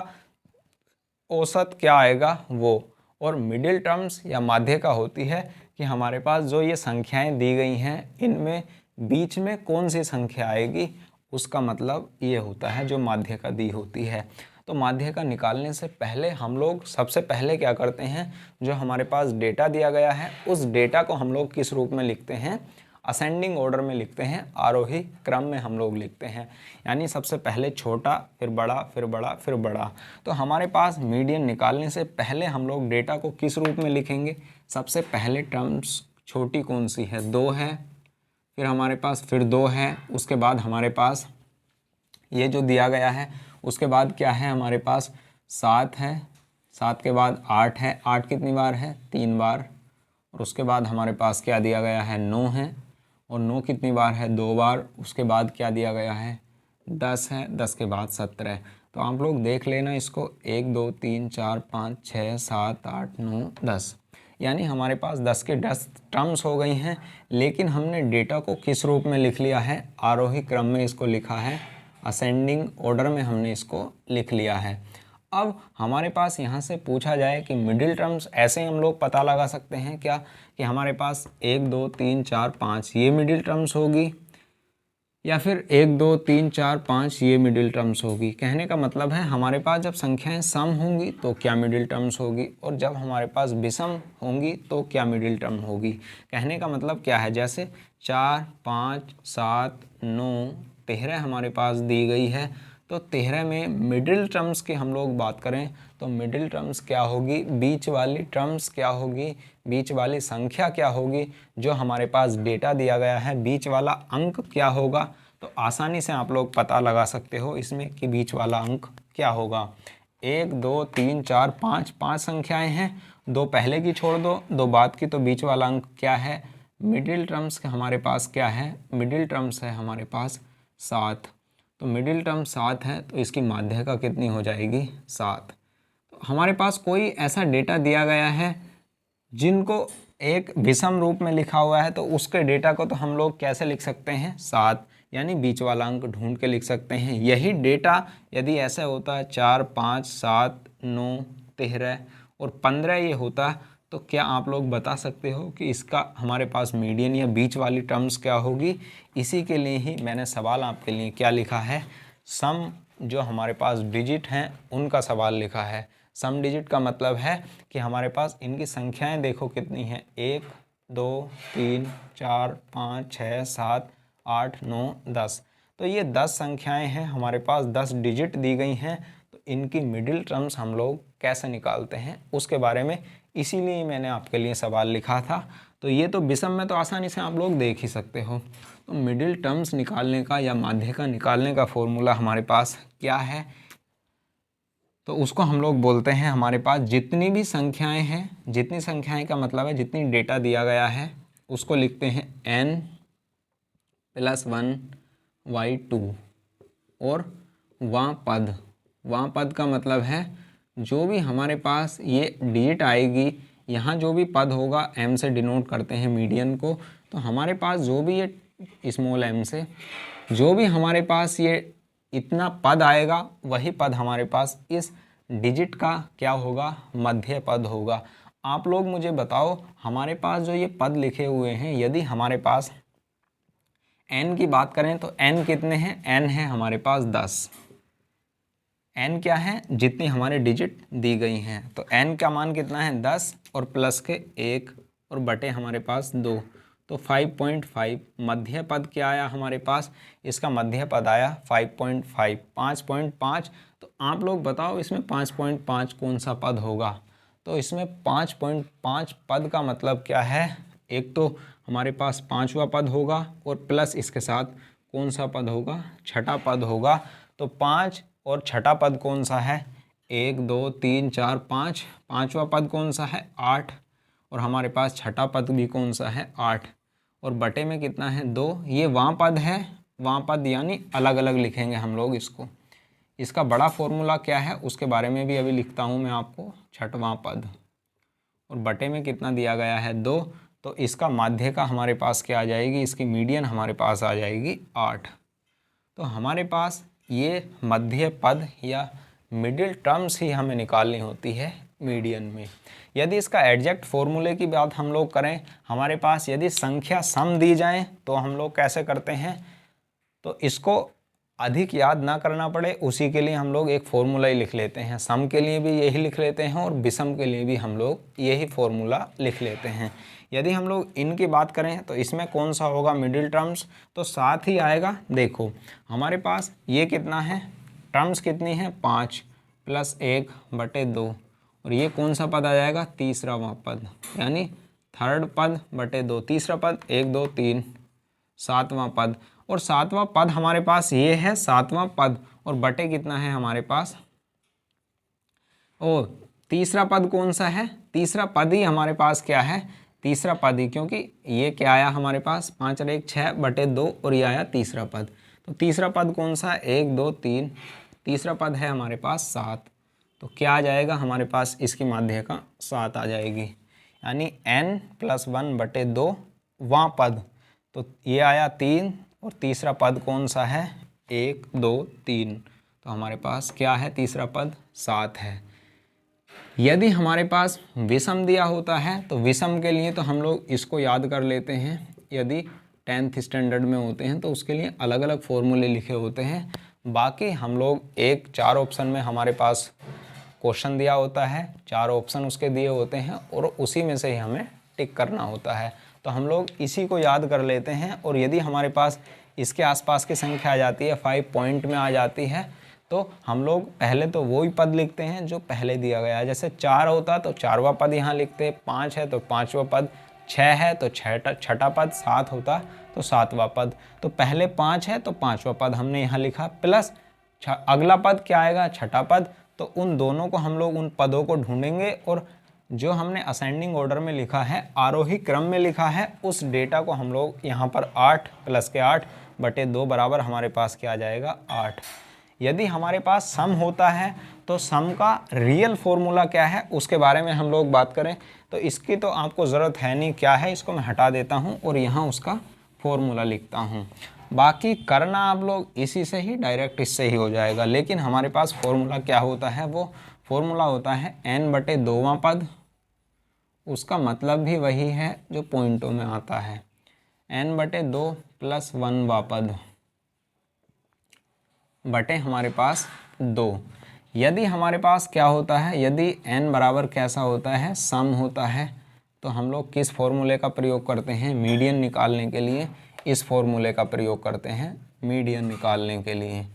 औसत क्या आएगा वो। और मिडिल टर्म्स या माध्य का होती है कि हमारे पास जो ये संख्याएं दी गई हैं इनमें बीच में कौन सी संख्या आएगी, उसका मतलब ये होता है जो माध्य का दी होती है। तो माध्य का निकालने से पहले हम लोग सबसे पहले क्या करते हैं, जो हमारे पास डेटा दिया गया है उस डेटा को हम लोग किस रूप में लिखते हैं, असेंडिंग ऑर्डर में लिखते हैं, आरोही क्रम में हम लोग लिखते हैं। यानी सबसे पहले छोटा फिर बड़ा फिर बड़ा फिर बड़ा। तो हमारे पास मीडियन निकालने से पहले हम लोग डेटा को किस रूप में लिखेंगे, सबसे पहले टर्म्स छोटी कौन सी है, 2 है, फिर हमारे पास फिर 2 है, उसके बाद हमारे पास ये जो दिया गया है, उसके बाद क्या है हमारे पास 7 है, 7 के बाद 8 है, 8 कितनी बार है, 3 बार। और उसके बाद हमारे पास क्या दिया गया है, 9 है, और 9 कितनी बार है, 2 बार। उसके बाद क्या दिया गया है, 10 है, 10 के बाद 17। तो आप लोग देख लेना इसको, 1 2 3 4 5 6 7 8 9 10। यानी हमारे पास 10 के 10 टर्म्स हो गई हैं, लेकिन हमने डेटा को किस रूप में लिख लिया है, आरोही क्रम में इसको लिखा है, असेंडिंग ऑर्डर में हमने इसको लिख लिया है। अब हमारे पास यहाँ से पूछा जाए कि मिडिल टर्म्स, ऐसे हम लोग पता लगा सकते हैं क्या कि हमारे पास 1 2 3 4 5 ये मिडिल टर्म्स होगी, या फिर 1 2 3 4 5 ये मिडिल टर्म्स होगी। कहने का मतलब है हमारे पास जब संख्याएं सम होंगी तो क्या मिडिल टर्म्स होगी, और जब हमारे पास विषम होंगी तो क्या मिडिल टर्म होगी। कहने का मतलब क्या है, जैसे 4 5 7 9 13 हमारे पास दी गई है, तो 13 में मिडिल टर्म्स की हम लोग बात करें तो मिडिल टर्म्स क्या होगी, बीच वाली टर्म्स क्या होगी, बीच वाली संख्या क्या होगी, जो हमारे पास डेटा दिया गया है बीच वाला अंक क्या होगा। तो आसानी से आप लोग पता लगा सकते हो इसमें कि बीच वाला अंक क्या होगा। 1 2 3 4 5 5 संख्याएं हैं, 2 पहले की छोड़ दो, 2 बाद की, तो बीच वाला अंक क्या है, मिडिल टर्म्स हमारे पास क्या है, मिडिल टर्म्स है हमारे पास 7। तो मिडिल टर्म 7 है तो इसकी माध्यिका कितनी हो जाएगी, 7। तो हमारे पास कोई ऐसा डेटा दिया गया है जिनको एक विषम रूप में लिखा हुआ है, तो उसके डेटा को तो हम लोग कैसे लिख सकते हैं, 7, यानी बीच वाला अंक ढूंढ के लिख सकते हैं। यही डेटा यदि ऐसा होता है 4 5 7 9 13 और 15 ये होता, तो क्या आप लोग बता सकते हो कि इसका हमारे पास मीडियन या बीच वाली टर्म्स क्या होगी। इसी के लिए ही मैंने सवाल आपके लिए क्या लिखा है, सम जो हमारे पास डिजिट हैं उनका सवाल लिखा है। सम डिजिट का मतलब है कि हमारे पास इनकी संख्याएं देखो कितनी हैं, 1 2 3 4 5 6 7 8 9 10। तो ये 10 संख्याएं हैं हमारे पास, 10 डिजिट दी गई हैं। तो इनकी मिडिल टर्म्स हम लोग कैसे निकालते हैं उसके बारे में इसीलिए मैंने आपके लिए सवाल लिखा था। तो ये तो विषम में तो आसानी से आप लोग देख ही सकते हो। तो मिडिल टर्म्स निकालने का या माध्यिका निकालने का फॉर्मूला हमारे पास क्या है, तो उसको हम लोग बोलते हैं, हमारे पास जितनी भी संख्याएं हैं, जितनी संख्याएं का मतलब है जितनी डेटा दिया गया है उसको लिखते हैं n + 1 y2 और वां पद का मतलब है जो भी हमारे पास ये डिजिट आएगी, यहाँ जो भी पद होगा m से डिनोट करते हैं मीडियन को, तो हमारे पास जो भी ये स्मॉल m से जो भी हमारे पास ये इतना पद आएगा वही पद हमारे पास इस डिजिट का क्या होगा, मध्य पद होगा। आप लोग मुझे बताओ, हमारे पास जो ये पद लिखे हुए हैं, यदि हमारे पास n की बात करें तो n कितने हैं, n है हमारे पास 10। n क्या है, जितनी हमारे डिजिट दी गई हैं, तो n का मान कितना है 10 और प्लस के 1 और बटे हमारे पास 2, तो 5.5। मध्य पद क्या आया हमारे पास, इसका मध्य पद आया 5.5, 5.5। तो आप लोग बताओ इसमें 5.5 कौन सा पद होगा। तो इसमें 5.5 पद का मतलब क्या है, एक तो हमारे पास पाँचवा पद होगा और प्लस इसके साथ कौन सा पद होगा, छठा पद होगा। तो 5 और छठा पद कौन सा है, 1 2 3 4 5, पाँचवा पद कौन सा है 8, और हमारे पास छठा पद भी कौन सा है 8, और बटे में कितना है 2। ये वां पद है, वां पद यानी अलग अलग लिखेंगे हम लोग इसको। इसका बड़ा फॉर्मूला क्या है उसके बारे में भी अभी लिखता हूँ मैं आपको, छठवां पद, और बटे में कितना दिया गया है 2। तो इसका माध्यिका हमारे पास क्या आ जाएगी, इसकी मीडियन हमारे पास आ जाएगी 8। तो हमारे पास ये मध्य पद या मिडिल टर्म्स ही हमें निकालनी होती है मीडियन में। यदि इसका एग्जैक्ट फॉर्मूले की बात हम लोग करें, हमारे पास यदि संख्या सम दी जाए तो हम लोग कैसे करते हैं, तो इसको अधिक याद ना करना पड़े उसी के लिए हम लोग एक फॉर्मूला ही लिख लेते हैं। सम के लिए भी यही लिख लेते हैं और विषम के लिए भी हम लोग यही फॉर्मूला लिख लेते हैं। यदि हम लोग इनकी बात करें तो इसमें कौन सा होगा मिडिल टर्म्स, तो 7 ही आएगा। देखो हमारे पास ये कितना है, टर्म्स कितनी है 5 + 1 बटे 2, और ये कौन सा पद आ जाएगा, तीसरा पद, यानी थर्ड पद बटे 2, तीसरा पद 1 2 3, सातवां पद, और सातवां पद हमारे पास ये है सातवां पद, और बटे कितना है हमारे पास, ओ तीसरा पद कौन सा है, तीसरा पद ही हमारे पास क्या है, तीसरा पद ही, क्योंकि ये क्या आया हमारे पास 5 और 1 6 बटे 2, और ये आया तीसरा पद। तो तीसरा पद कौन सा, 1 2 3, तीसरा पद है हमारे पास 7। तो क्या आ जाएगा हमारे पास, इसकी माध्यिका 7 आ जाएगी, यानी n + 1 बटे 2 वां पद। तो ये आया 3, और तीसरा पद कौन सा है 1 2 3, तो हमारे पास क्या है, तीसरा पद 7 है। यदि हमारे पास विषम दिया होता है तो विषम के लिए तो हम लोग इसको याद कर लेते हैं। यदि 10th स्टैंडर्ड में होते हैं तो उसके लिए अलग अलग फॉर्मूले लिखे होते हैं। बाकी हम लोग एक 4 ऑप्शन में हमारे पास क्वेश्चन दिया होता है, 4 ऑप्शन उसके दिए होते हैं और उसी में से ही हमें टिक करना होता है। तो हम लोग इसी को याद कर लेते हैं और यदि हमारे पास इसके आसपास की संख्या आ जाती है, 5 पॉइंट में आ जाती है, तो हम लोग पहले तो वही पद लिखते हैं जो पहले दिया गया है। जैसे 4 होता तो 4वां पद यहाँ लिखते, 5 है तो 5वां पद, 6 है तो छठा पद, 7 होता तो 7वां पद। तो पहले 5 है तो 5वां पद हमने यहाँ लिखा, प्लस अगला पद क्या आएगा, छठा पद। तो उन दोनों को हम लोग उन पदों को ढूंढेंगे और जो हमने असेंडिंग ऑर्डर में लिखा है, आरोही क्रम में लिखा है, उस डेटा को हम लोग यहाँ पर 8 प्लस के 8 बटे 2 बराबर हमारे पास क्या आ जाएगा, 8। यदि हमारे पास सम होता है तो सम का रियल फॉर्मूला क्या है उसके बारे में हम लोग बात करें तो इसकी तो आपको ज़रूरत है नहीं, क्या है इसको मैं हटा देता हूँ और यहाँ उसका फॉर्मूला लिखता हूँ। बाकी करना आप लोग इसी से ही, डायरेक्ट इससे ही हो जाएगा। लेकिन हमारे पास फॉर्मूला क्या होता है, वो फॉर्मूला होता है n बटे 2वां पद, उसका मतलब भी वही है जो पॉइंटों में आता है, n बटे 2 प्लस 1वां पद बटे हमारे पास 2। यदि हमारे पास क्या होता है, यदि n बराबर कैसा होता है, सम होता है, तो हम लोग किस फॉर्मूले का प्रयोग करते हैं, मीडियन निकालने के लिए इस फॉर्मूले का प्रयोग करते हैं, मीडियन निकालने के लिए।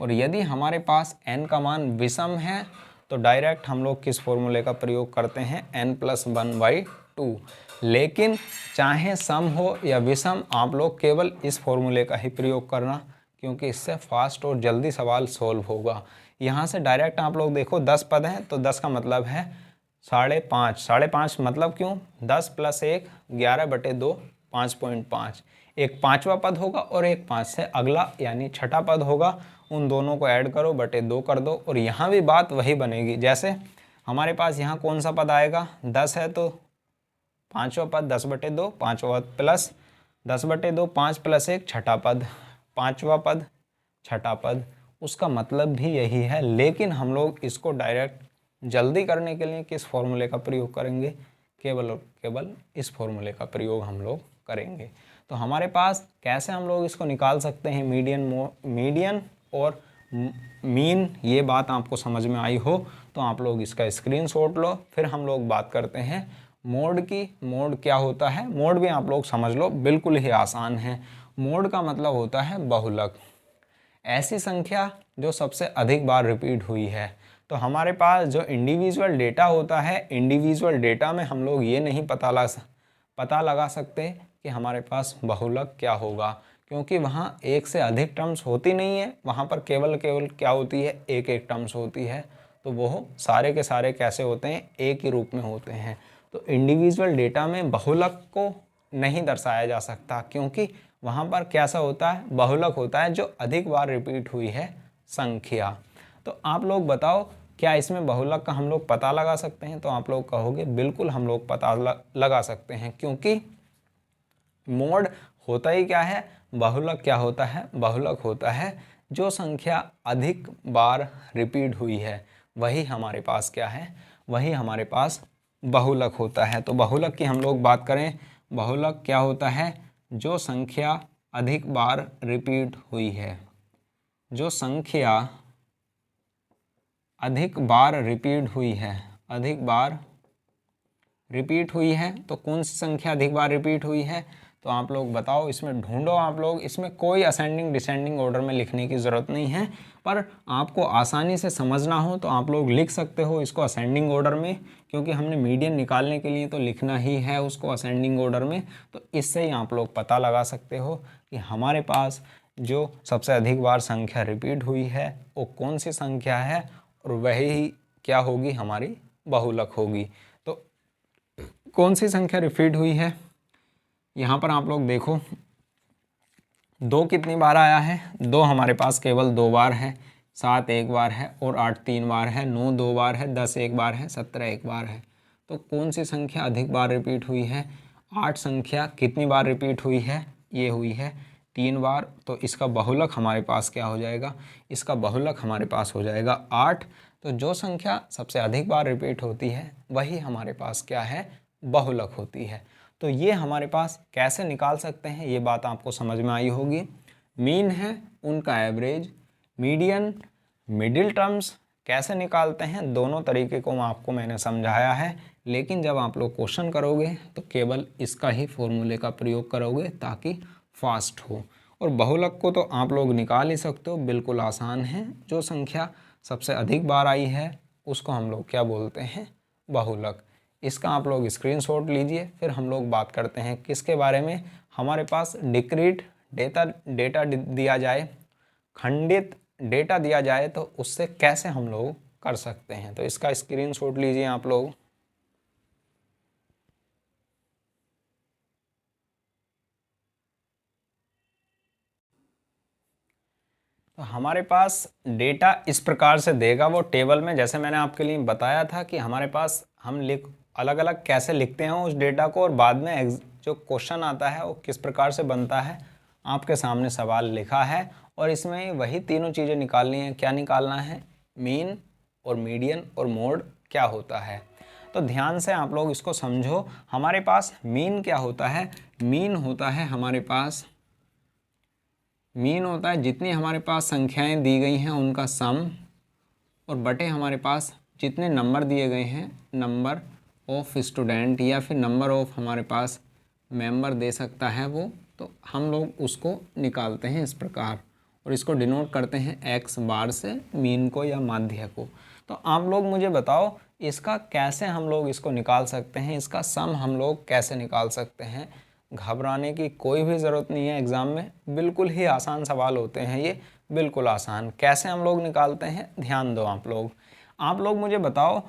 और यदि हमारे पास n का मान विषम है तो डायरेक्ट हम लोग किस फॉर्मूले का प्रयोग करते हैं, n+1/2। लेकिन चाहे सम हो या विषम, आप लोग केवल इस फॉर्मूले का ही प्रयोग करना, क्योंकि इससे फास्ट और जल्दी सवाल सोल्व होगा। यहाँ से डायरेक्ट आप लोग देखो 10 पद हैं तो 10 का मतलब है 5.5, 5.5 मतलब क्यों, 10 + 1 11 बटे 2 5.5। एक 5वां पद होगा और एक 5 से अगला यानी छठा पद होगा, उन दोनों को ऐड करो बटे 2 कर दो और यहाँ भी बात वही बनेगी। जैसे हमारे पास यहाँ कौन सा पद आएगा, 10 है तो 5वां पद 10 बटे 2, 5वां पद प्लस 10 बटे 2, 5 + 1 छठा पद, 5वां पद छठा पद, उसका मतलब भी यही है। लेकिन हम लोग इसको डायरेक्ट जल्दी करने के लिए किस फॉर्मूले का प्रयोग करेंगे, केवल और केवल इस फॉर्मूले का प्रयोग हम लोग करेंगे। तो हमारे पास कैसे हम लोग इसको निकाल सकते हैं, मीडियन और मीन, ये बात आपको समझ में आई हो तो आप लोग इसका स्क्रीनशॉट लो। फिर हम लोग बात करते हैं मोड की। मोड क्या होता है, मोड भी आप लोग समझ लो, बिल्कुल ही आसान है। मोड का मतलब होता है बहुलक, ऐसी संख्या जो सबसे अधिक बार रिपीट हुई है। तो हमारे पास जो इंडिविजुअल डेटा होता है, इंडिविजुअल डेटा में हम लोग ये नहीं पता लगा सकते कि हमारे पास बहुलक क्या होगा, क्योंकि वहाँ एक से अधिक टर्म्स होती नहीं है, वहाँ पर केवल क्या होती है, एक एक टर्म्स होती है। तो वो सारे के सारे कैसे होते हैं, एक ही रूप में होते हैं। तो इंडिविजुअल डेटा में बहुलक को नहीं दर्शाया जा सकता, क्योंकि वहाँ पर कैसा होता है, बहुलक होता है जो अधिक बार रिपीट हुई है संख्या। तो आप लोग बताओ क्या इसमें बहुलक का हम लोग पता लगा सकते हैं, तो आप लोग कहोगे बिल्कुल हम लोग पता लगा सकते हैं, क्योंकि मोड होता ही क्या है, बहुलक क्या होता है, बहुलक होता है जो संख्या अधिक बार रिपीट हुई है, वही हमारे पास क्या है, वही हमारे पास बहुलक होता है। तो बहुलक की हम लोग बात करें, बहुलक क्या होता है, जो संख्या अधिक बार रिपीट हुई है, जो संख्या अधिक बार रिपीट हुई है, अधिक बार रिपीट हुई है। तो कौन सी संख्या अधिक बार रिपीट हुई है, तो आप लोग बताओ, इसमें ढूंढो आप लोग। इसमें कोई असेंडिंग डिसेंडिंग ऑर्डर में लिखने की ज़रूरत नहीं है, पर आपको आसानी से समझना हो तो आप लोग लिख सकते हो इसको असेंडिंग ऑर्डर में, क्योंकि हमने मीडियन निकालने के लिए तो लिखना ही है उसको असेंडिंग ऑर्डर में। तो इससे ही आप लोग पता लगा सकते हो कि हमारे पास जो सबसे अधिक बार संख्या रिपीट हुई है वो कौन सी संख्या है, और वही क्या होगी, हमारी बहुलक होगी। तो कौन सी संख्या रिपीट हुई है, यहाँ पर आप लोग देखो 2 कितनी बार आया है, 2 हमारे पास केवल 2 बार है, 7 एक बार है और 8 3 बार है, 9 2 बार है, 10 एक बार है, 17 एक बार है। तो कौन सी संख्या अधिक बार रिपीट हुई है, 8 संख्या कितनी बार रिपीट हुई है, ये हुई है 3 बार। तो इसका बहुलक हमारे पास क्या हो जाएगा, इसका बहुलक हमारे पास हो जाएगा 8। तो जो संख्या सबसे अधिक बार रिपीट होती है वही हमारे पास क्या है, बहुलक होती है। तो ये हमारे पास कैसे निकाल सकते हैं ये बात आपको समझ में आई होगी। मीन है उनका एवरेज, मीडियन, मिडिल टर्म्स कैसे निकालते हैं, दोनों तरीके को आपको मैंने समझाया है। लेकिन जब आप लोग क्वेश्चन करोगे तो केवल इसका ही फॉर्मूले का प्रयोग करोगे ताकि फास्ट हो। और बहुलक को तो आप लोग निकाल ही सकते हो, बिल्कुल आसान है। जो संख्या सबसे अधिक बार आई है उसको हम लोग क्या बोलते हैं, बहुलक। इसका आप लोग स्क्रीनशॉट लीजिए। फिर हम लोग बात करते हैं किसके बारे में। हमारे पास डिक्रीट डेटा दिया जाए, खंडित डेटा दिया जाए तो उससे कैसे हम लोग कर सकते हैं। तो इसका स्क्रीनशॉट लीजिए आप लोग। तो हमारे पास डेटा इस प्रकार से देगा वो टेबल में, जैसे मैंने आपके लिए बताया था कि हमारे पास हम अलग अलग कैसे लिखते हैं उस डेटा को, और बाद में जो क्वेश्चन आता है वो किस प्रकार से बनता है आपके सामने सवाल लिखा है। और इसमें वही तीनों चीज़ें निकालनी है। क्या निकालना है, मीन और मीडियन और मोड क्या होता है। तो ध्यान से आप लोग इसको समझो। हमारे पास मीन क्या होता है, मीन होता है हमारे पास, मीन होता है जितनी हमारे पास संख्याएं दी गई हैं उनका सम, और बटे हमारे पास जितने नंबर दिए गए हैं, नंबर ऑफ स्टूडेंट या फिर नंबर ऑफ हमारे पास मेंबर दे सकता है वो, तो हम लोग उसको निकालते हैं इस प्रकार, और इसको डिनोट करते हैं एक्स बार से, मीन को या माध्य को। तो आप लोग मुझे बताओ इसका कैसे हम लोग इसको निकाल सकते हैं, इसका सम हम लोग कैसे निकाल सकते हैं। घबराने की कोई भी ज़रूरत नहीं है, एग्ज़ाम में बिल्कुल ही आसान सवाल होते हैं ये, बिल्कुल आसान। कैसे हम लोग निकालते हैं ध्यान दो आप लोग मुझे बताओ।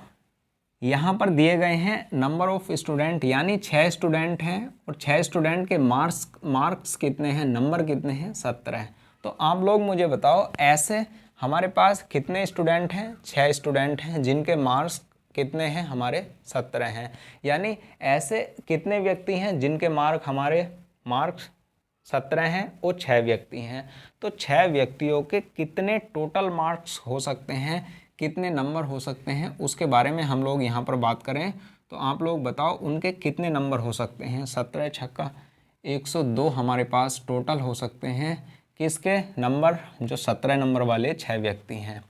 यहाँ पर दिए गए हैं नंबर ऑफ स्टूडेंट, यानी 6 स्टूडेंट हैं और 6 स्टूडेंट के मार्क्स कितने हैं, नंबर कितने हैं, 17। तो आप लोग मुझे बताओ ऐसे हमारे पास कितने स्टूडेंट हैं, 6 स्टूडेंट हैं जिनके मार्क्स कितने हैं, हमारे 17 हैं। यानी ऐसे कितने व्यक्ति हैं जिनके मार्क्स 17 हैं और 6 व्यक्ति हैं। तो 6 व्यक्तियों के कितने टोटल मार्क्स हो सकते हैं, कितने नंबर हो सकते हैं, उसके बारे में हम लोग यहाँ पर बात करें। तो आप लोग बताओ उनके कितने नंबर हो सकते हैं। 17 छक्का 102 हमारे पास टोटल हो सकते हैं। किसके नंबर, जो 17 नंबर वाले 6 व्यक्ति हैं।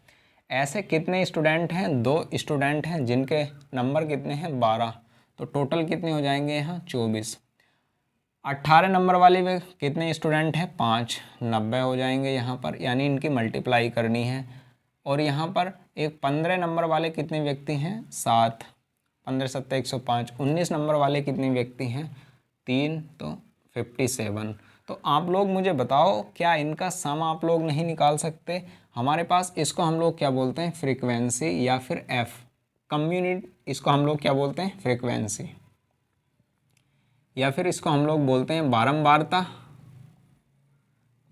ऐसे कितने स्टूडेंट हैं, 2 स्टूडेंट हैं जिनके नंबर कितने हैं, 12। तो टोटल कितने हो जाएंगे यहाँ, 24। 18 नंबर वाले में कितने स्टूडेंट हैं, 5, 90 हो जाएंगे यहाँ पर, यानी इनकी मल्टीप्लाई करनी है। और यहाँ पर एक 15 नंबर वाले कितने व्यक्ति हैं, 7, 15 7 105। 19 नंबर वाले कितने व्यक्ति हैं, 3, तो 57। तो आप लोग मुझे बताओ क्या इनका सम आप लोग नहीं निकाल सकते। हमारे पास इसको हम लोग क्या बोलते हैं, फ्रीक्वेंसी, या फिर एफ कम्युनिटी, इसको हम लोग क्या बोलते हैं, फ्रीक्वेंसी, या फिर इसको हम लोग बोलते हैं बारंबारता,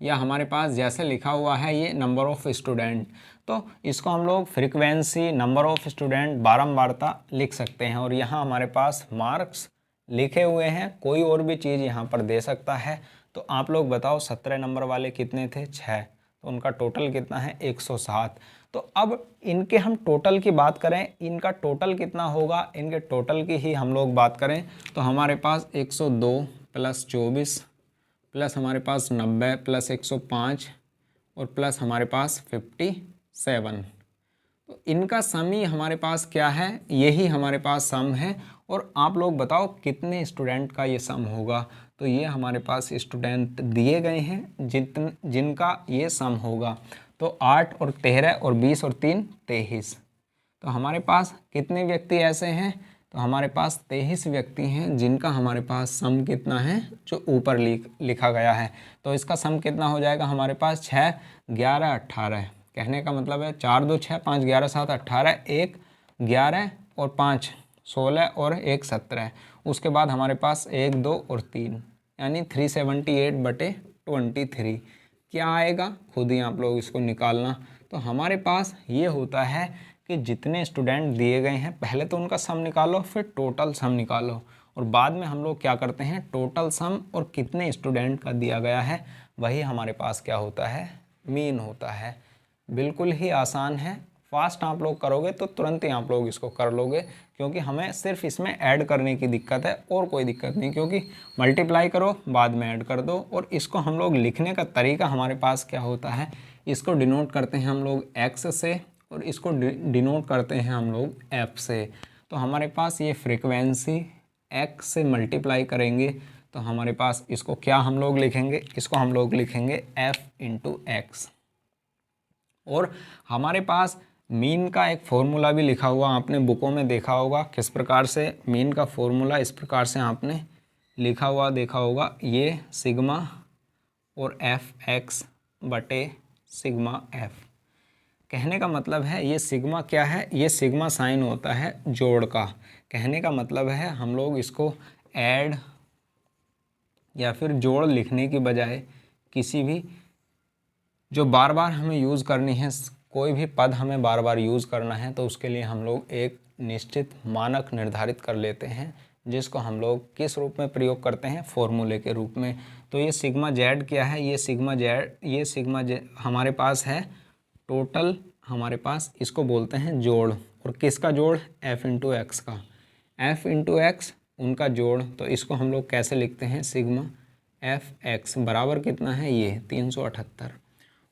या हमारे पास जैसे लिखा हुआ है ये नंबर ऑफ स्टूडेंट। तो इसको हम लोग फ्रीक्वेंसी, नंबर ऑफ स्टूडेंट, बारंबारता लिख सकते हैं। और यहाँ हमारे पास मार्क्स लिखे हुए हैं, कोई और भी चीज़ यहाँ पर दे सकता है। तो आप लोग बताओ 17 नंबर वाले कितने थे, 6, तो उनका टोटल कितना है, 107। तो अब इनके हम टोटल की बात करें, इनका टोटल कितना होगा, इनके टोटल की ही हम लोग बात करें तो हमारे पास 102 प्लस 24 प्लस हमारे पास 90 प्लस 105 और प्लस हमारे पास 57। तो इनका सम ही हमारे पास क्या है, यही हमारे पास सम है। और आप लोग बताओ कितने स्टूडेंट का ये सम होगा। तो ये हमारे पास स्टूडेंट दिए गए हैं जिनका ये सम होगा। तो 8 और 13 और 20 और 3 23। तो हमारे पास कितने व्यक्ति ऐसे हैं, तो हमारे पास 23 व्यक्ति हैं जिनका हमारे पास सम कितना है, जो ऊपर लिखा गया है। तो इसका सम कितना हो जाएगा हमारे पास, 6, 11, 18। कहने का मतलब है 4 2 6 5 11 7 18, 1 11 और 5 16 और 1 17। उसके बाद हमारे पास 1 2 और 3, यानी 378/23। क्या आएगा, खुद ही आप लोग इसको निकालना। तो हमारे पास ये होता है कि जितने स्टूडेंट दिए गए हैं पहले तो उनका सम निकालो, फिर टोटल सम निकालो, और बाद में हम लोग क्या करते हैं, टोटल सम और कितने स्टूडेंट का दिया गया है वही हमारे पास क्या होता है, मीन होता है। बिल्कुल ही आसान है, फास्ट आप लोग करोगे तो तुरंत ही आप लोग इसको कर लोगे, क्योंकि हमें सिर्फ इसमें ऐड करने की दिक्कत है और कोई दिक्कत नहीं, क्योंकि मल्टीप्लाई करो बाद में ऐड कर दो। और इसको हम लोग लिखने का तरीका हमारे पास क्या होता है, इसको डिनोट करते हैं हम लोग एक्स से और इसको डिनोट करते हैं हम लोग एफ से। तो हमारे पास ये फ्रीक्वेंसी एक्स से मल्टीप्लाई करेंगे तो हमारे पास इसको क्या हम लोग लिखेंगे, इसको हम लोग लिखेंगे एफ इंटू एक्स। और हमारे पास मीन का एक फॉर्मूला भी लिखा हुआ आपने बुकों में देखा होगा, किस प्रकार से मीन का फॉर्मूला इस प्रकार से आपने लिखा हुआ देखा होगा, ये सिग्मा और एफ एक्स बटे सिग्मा एफ। कहने का मतलब है ये सिग्मा क्या है, ये सिग्मा साइन होता है जोड़ का। कहने का मतलब है हम लोग इसको ऐड या फिर जोड़ लिखने की बजाय किसी भी जो बार बार हमें यूज़ करनी है, कोई भी पद हमें बार बार यूज़ करना है तो उसके लिए हम लोग एक निश्चित मानक निर्धारित कर लेते हैं, जिसको हम लोग किस रूप में प्रयोग करते हैं, फॉर्मूले के रूप में। तो ये सिग्मा जेड क्या है, ये सिग्मा जेड हमारे पास है टोटल, हमारे पास इसको बोलते हैं जोड़। और किसका जोड़, एफ इंटू एक्स का, एफ इंटू एक्स उनका जोड़। तो इसको हम लोग कैसे लिखते हैं, सिग्मा एफ एक्स बराबर कितना है, ये 378।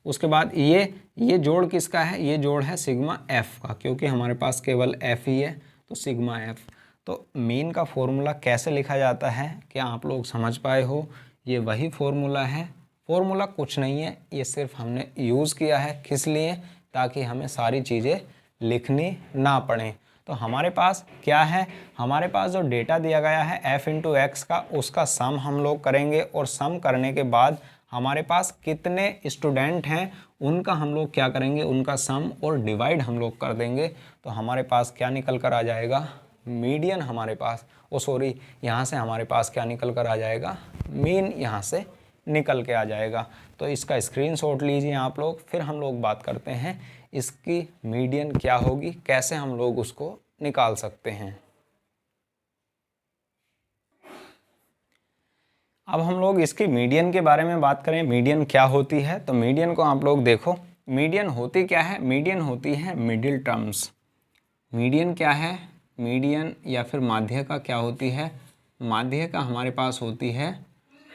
उसके बाद ये जोड़ किसका है, ये जोड़ है सिग्मा एफ का, क्योंकि हमारे पास केवल एफ ही है तो सिग्मा एफ। तो मीन का फॉर्मूला कैसे लिखा जाता है, क्या आप लोग समझ पाए हो, ये वही फॉर्मूला है। फॉर्मूला कुछ नहीं है, ये सिर्फ हमने यूज़ किया है, किस लिए, ताकि हमें सारी चीज़ें लिखनी ना पड़े। तो हमारे पास क्या है, हमारे पास जो डेटा दिया गया है एफ इंटू एक्स का, उसका सम हम लोग करेंगे और सम करने के बाद हमारे पास कितने स्टूडेंट हैं उनका हम लोग क्या करेंगे, उनका सम और डिवाइड हम लोग कर देंगे। तो हमारे पास क्या निकल कर आ जाएगा, मीडियन हमारे पास, यहाँ से हमारे पास क्या निकल कर आ जाएगा, मीन यहाँ से निकल के आ जाएगा। तो इसका स्क्रीनशॉट लीजिए आप लोग, फिर हम लोग बात करते हैं इसकी मीडियन क्या होगी, कैसे हम लोग उसको निकाल सकते हैं। अब हम लोग इसकी मीडियन के बारे में बात करें, मीडियन क्या होती है। तो मीडियन को आप लोग देखो, मीडियन होती क्या है, मीडियन होती है मिडिल टर्म्स। मीडियन क्या है, मीडियन या फिर माध्यिका क्या होती है, माध्यिका हमारे पास होती है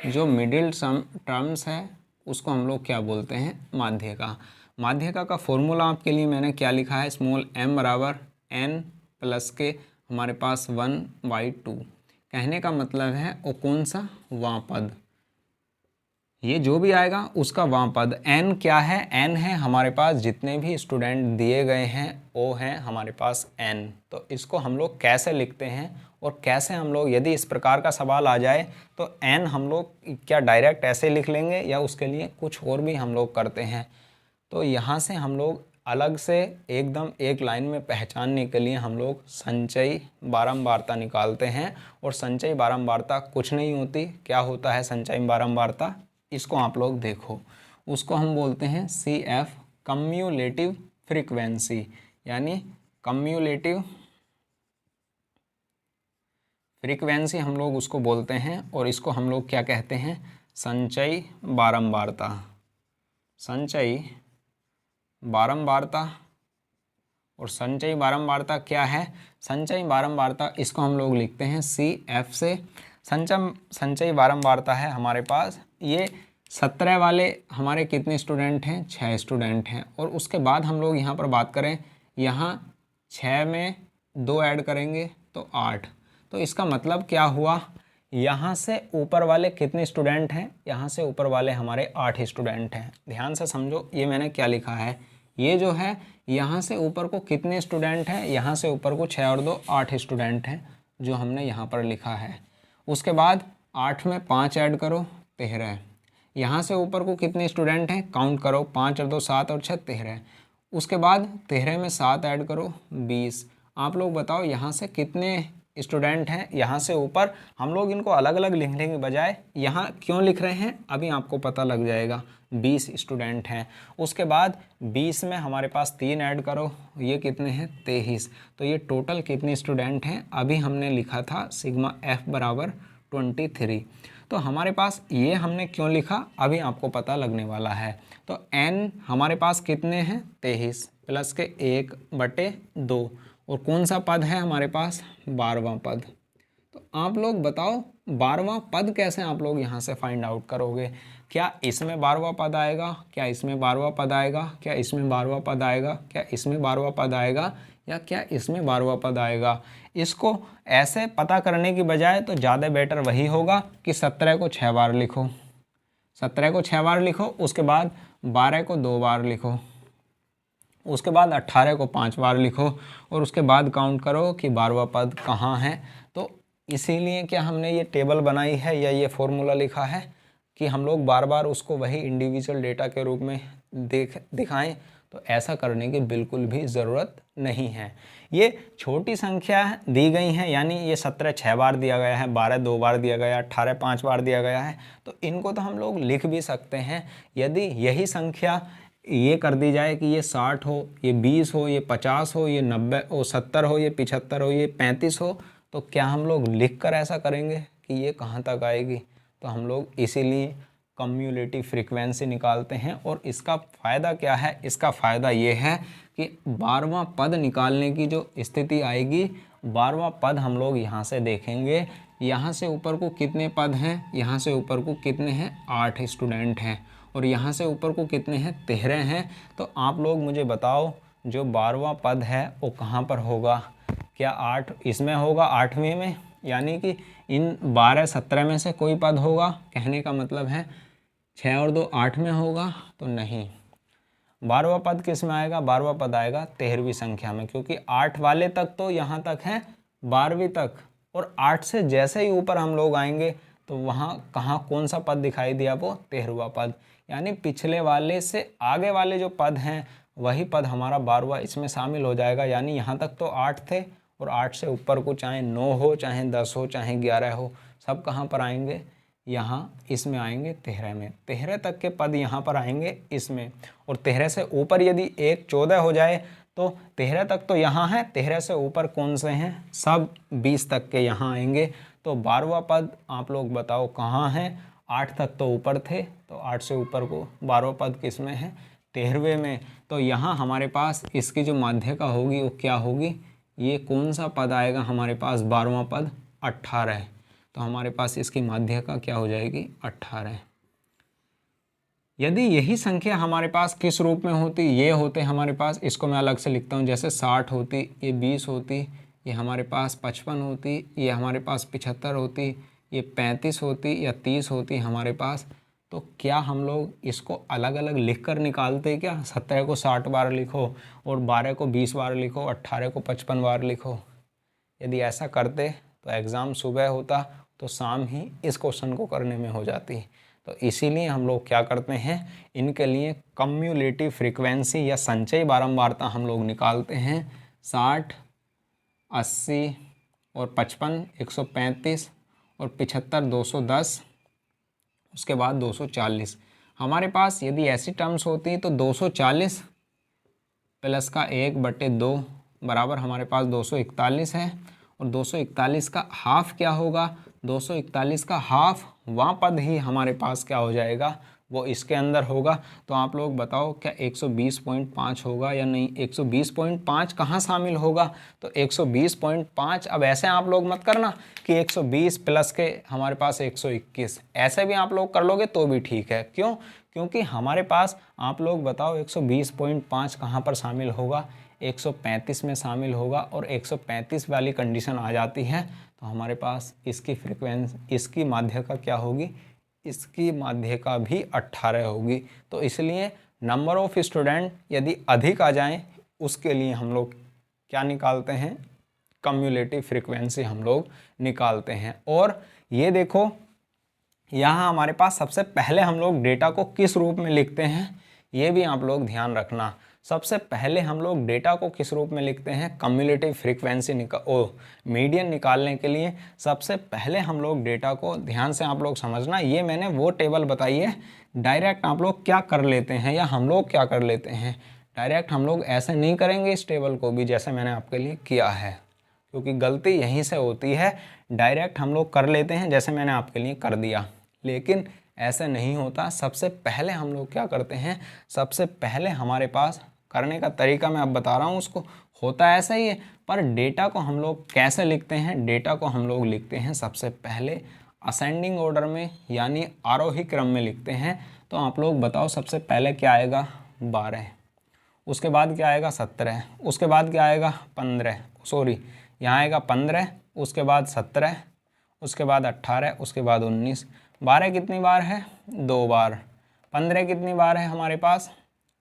जो मिडिल टर्म्स है उसको हम लोग क्या बोलते हैं, माध्यिका। माध्यिका का फॉर्मूला आपके लिए मैंने क्या लिखा है, स्मॉल m बराबर n प्लस के हमारे पास 1/2। कहने का मतलब है वो कौन सा, वां पद, ये जो भी आएगा उसका वां पद। n क्या है, n है हमारे पास जितने भी स्टूडेंट दिए गए हैं वो हैं हमारे पास n। तो इसको हम लोग कैसे लिखते हैं और कैसे हम लोग, यदि इस प्रकार का सवाल आ जाए तो n हम लोग क्या डायरेक्ट ऐसे लिख लेंगे या उसके लिए कुछ और भी हम लोग करते हैं। तो यहाँ से हम लोग अलग से एकदम एक लाइन में पहचानने के लिए हम लोग संचयी बारंबारता निकालते हैं। और संचयी बारंबारता कुछ नहीं होती, क्या होता है संचयी बारंबारता, इसको आप लोग देखो, उसको हम बोलते हैं CF, कम्युलेटिव फ्रीक्वेंसी, यानी कम्युलेटिव फ्रीक्वेंसी हम लोग उसको बोलते हैं। और इसको हम लोग क्या कहते हैं, संचयी बारंबारता, संचयी बारंबारता। और संचयी बारंबारता क्या है, संचयी बारंबारता इसको हम लोग लिखते हैं CF से। संचयी बारंबारता है हमारे पास, ये 17 वाले हमारे कितने स्टूडेंट हैं, 6 स्टूडेंट हैं। और उसके बाद हम लोग यहाँ पर बात करें, यहाँ 6 में 2 ऐड करेंगे तो 8। तो इसका मतलब क्या हुआ, यहाँ से ऊपर वाले कितने स्टूडेंट हैं, यहाँ से ऊपर वाले हमारे 8 स्टूडेंट हैं। ध्यान से समझो ये मैंने क्या लिखा है, ये जो है यहाँ से ऊपर को कितने स्टूडेंट हैं, यहाँ से ऊपर को 6 और 2 8 स्टूडेंट हैं जो हमने यहाँ पर लिखा है। उसके बाद 8 में 5 ऐड करो 13। यहाँ से ऊपर को कितने स्टूडेंट हैं, काउंट करो, 5 और 2 7 और 6 13। उसके बाद 13 में 7 ऐड करो 20। आप लोग बताओ यहाँ से कितने स्टूडेंट हैं, यहाँ से ऊपर। हम लोग इनको अलग अलग लिखने के बजाय यहाँ क्यों लिख रहे हैं अभी आपको पता लग जाएगा, 20 स्टूडेंट हैं। उसके बाद 20 में हमारे पास 3 ऐड करो, ये कितने हैं 23। तो ये टोटल कितने स्टूडेंट हैं, अभी हमने लिखा था सिग्मा F बराबर 23। तो हमारे पास ये हमने क्यों लिखा अभी आपको पता लगने वाला है। तो n हमारे पास कितने हैं 23, प्लस के 1/2 और कौन सा पद है हमारे पास, 12वां पद। तो आप लोग बताओ 12वां पद कैसे आप लोग यहाँ से फाइंड आउट करोगे। क्या इसमें 12वां पद आएगा, क्या इसमें 12वां पद आएगा, क्या इसमें 12वां पद आएगा, क्या इसमें 12वां पद आएगा, या क्या इसमें 12वां पद आएगा। इसको ऐसे पता करने की बजाय तो ज़्यादा बेटर वही होगा कि 17 को 6 बार लिखो, 17 को 6 बार लिखो, उसके बाद 12 को 2 बार लिखो, उसके बाद 18 को 5 बार लिखो, और उसके बाद काउंट करो कि 12वां पद कहाँ है। तो इसीलिए क्या हमने ये टेबल बनाई है या ये फॉर्मूला लिखा है कि हम लोग बार बार उसको वही इंडिविजुअल डेटा के रूप में दिखाएं। तो ऐसा करने की बिल्कुल भी ज़रूरत नहीं है। ये छोटी संख्या दी गई हैं, यानी ये 17 6 बार दिया गया है, 12 2 बार दिया गया है, 18 5 बार दिया गया है, तो इनको तो हम लोग लिख भी सकते हैं। यदि यही संख्या ये कर दी जाए कि ये 60 हो, ये 20 हो, ये 50 हो, ये 90 हो, 70 हो, ये 75 हो, ये 35 हो, तो क्या हम लोग लिख कर ऐसा करेंगे कि ये कहाँ तक आएगी। तो हम लोग इसीलिए कम्युलेटिव फ्रीक्वेंसी निकालते हैं। और इसका फ़ायदा क्या है, इसका फ़ायदा ये है कि 12वां पद निकालने की जो स्थिति आएगी, 12वां पद हम लोग यहाँ से देखेंगे, यहाँ से ऊपर को कितने पद हैं, यहाँ से ऊपर को कितने हैं, 8 स्टूडेंट हैं, और यहाँ से ऊपर को कितने हैं, 13 हैं। तो आप लोग मुझे बताओ जो 12वां पद है वो कहाँ पर होगा। क्या 8 इसमें होगा, 8वें में, यानी कि इन 12 17 में से कोई पद होगा। कहने का मतलब है 6 और 2 8 में होगा, तो नहीं। 12वां पद किस में आएगा, 12वां पद आएगा 13वीं संख्या में, क्योंकि 8 वाले तक तो यहाँ तक है 12वीं तक, और 8 से जैसे ही ऊपर हम लोग आएंगे तो वहाँ कहाँ कौन सा पद दिखाई दिया, वो 13वां पद। यानी पिछले वाले से आगे वाले जो पद हैं वही पद हमारा 12वां इसमें शामिल हो जाएगा। यानी यहाँ तक तो 8 थे, और 8 से ऊपर को चाहे 9 हो, चाहे 10 हो, चाहे 11 हो, सब कहाँ पर आएंगे, यहाँ इसमें आएंगे 13 में। 13 तक के पद यहाँ पर आएंगे इसमें, और 13 से ऊपर यदि एक 14 हो जाए तो 13 तक तो यहाँ है, 13 से ऊपर कौन से हैं, सब 20 तक के यहाँ आएंगे। तो 12वां पद आप लोग बताओ कहाँ है। 8 तक तो ऊपर थे, तो 8 से ऊपर को 12वां पद किस में है, 13वें में। तो यहाँ हमारे पास इसकी जो माध्यिका होगी वो क्या होगी, ये कौन सा पद आएगा हमारे पास, 12वां पद 18। तो हमारे पास इसकी माध्यिका क्या हो जाएगी, 18। यदि यही संख्या हमारे पास किस रूप में होती, ये होते हमारे पास, इसको मैं अलग से लिखता हूँ, जैसे 60 होती, ये 20 होती, ये हमारे पास 55 होती, ये हमारे पास 75 होती, ये 35 होती या 30 होती हमारे पास, तो क्या हम लोग इसको अलग अलग लिख कर निकालते क्या। 17 को 60 बार लिखो, और 12 को 20 बार लिखो, 18 को 55 बार लिखो। यदि ऐसा करते तो एग्ज़ाम सुबह होता तो शाम ही इस क्वेश्चन को करने में हो जाती। तो इसीलिए हम लोग क्या करते हैं, इनके लिए कम्युलेटिव फ्रीक्वेंसी या संचयी बारंबारता हम लोग निकालते हैं। 60, 80 और 55 135, और 75 210, उसके बाद 240। हमारे पास यदि ऐसी टर्म्स होती तो 240 प्लस का 1/2 बराबर हमारे पास 241 है, और 241 का हाफ क्या होगा, 241 का हाफ वहाँ पद ही हमारे पास क्या हो जाएगा, वो इसके अंदर होगा। तो आप लोग बताओ क्या 120.5 होगा या नहीं। 120.5 कहाँ शामिल होगा, तो 120.5। अब ऐसे आप लोग मत करना कि 120 प्लस के हमारे पास 121, ऐसे भी आप लोग कर लोगे तो भी ठीक है। क्यों, क्योंकि हमारे पास आप लोग बताओ 120.5 कहाँ पर शामिल होगा, 135 में शामिल होगा, और 135 वाली कंडीशन आ जाती है तो हमारे पास इसकी फ्रीक्वेंसी, इसकी माध्यिका क्या होगी, इसकी माध्यिका भी 18 होगी। तो इसलिए नंबर ऑफ स्टूडेंट यदि अधिक आ जाएं उसके लिए हम लोग क्या निकालते हैं, कम्युलेटिव फ्रीक्वेंसी हम लोग निकालते हैं। और ये देखो यहाँ हमारे पास सबसे पहले हम लोग डेटा को किस रूप में लिखते हैं, ये भी आप लोग ध्यान रखना। सबसे पहले हम लोग डेटा को किस रूप में लिखते हैं, कम्युलेटिव फ्रीक्वेंसी मीडियन निकालने के लिए सबसे पहले हम लोग डेटा को, ध्यान से आप लोग समझना, ये मैंने वो टेबल बताई है। डायरेक्ट आप लोग क्या कर लेते हैं, या हम लोग क्या कर लेते हैं, डायरेक्ट हम लोग ऐसे नहीं करेंगे इस टेबल को भी जैसे मैंने आपके लिए किया है, क्योंकि गलती यहीं से होती है। डायरेक्ट हम लोग कर लेते हैं जैसे मैंने आपके लिए कर दिया, लेकिन ऐसे नहीं होता। सबसे पहले हम लोग क्या करते हैं, सबसे पहले हमारे पास करने का तरीका मैं अब बता रहा हूँ, उसको होता ऐसा ही है। पर डेटा को हम लोग कैसे लिखते हैं? डेटा को हम लोग लिखते हैं सबसे पहले असेंडिंग ऑर्डर में, यानी आरोही क्रम में लिखते हैं। तो आप लोग बताओ सबसे पहले क्या आएगा? 12, उसके बाद क्या आएगा? 17, उसके बाद क्या आएगा? 15, सॉरी यहाँ आएगा 15, उसके बाद 17, उसके बाद 18, उसके बाद 19। 12 कितनी बार है? 2 बार। 15 कितनी बार है हमारे पास?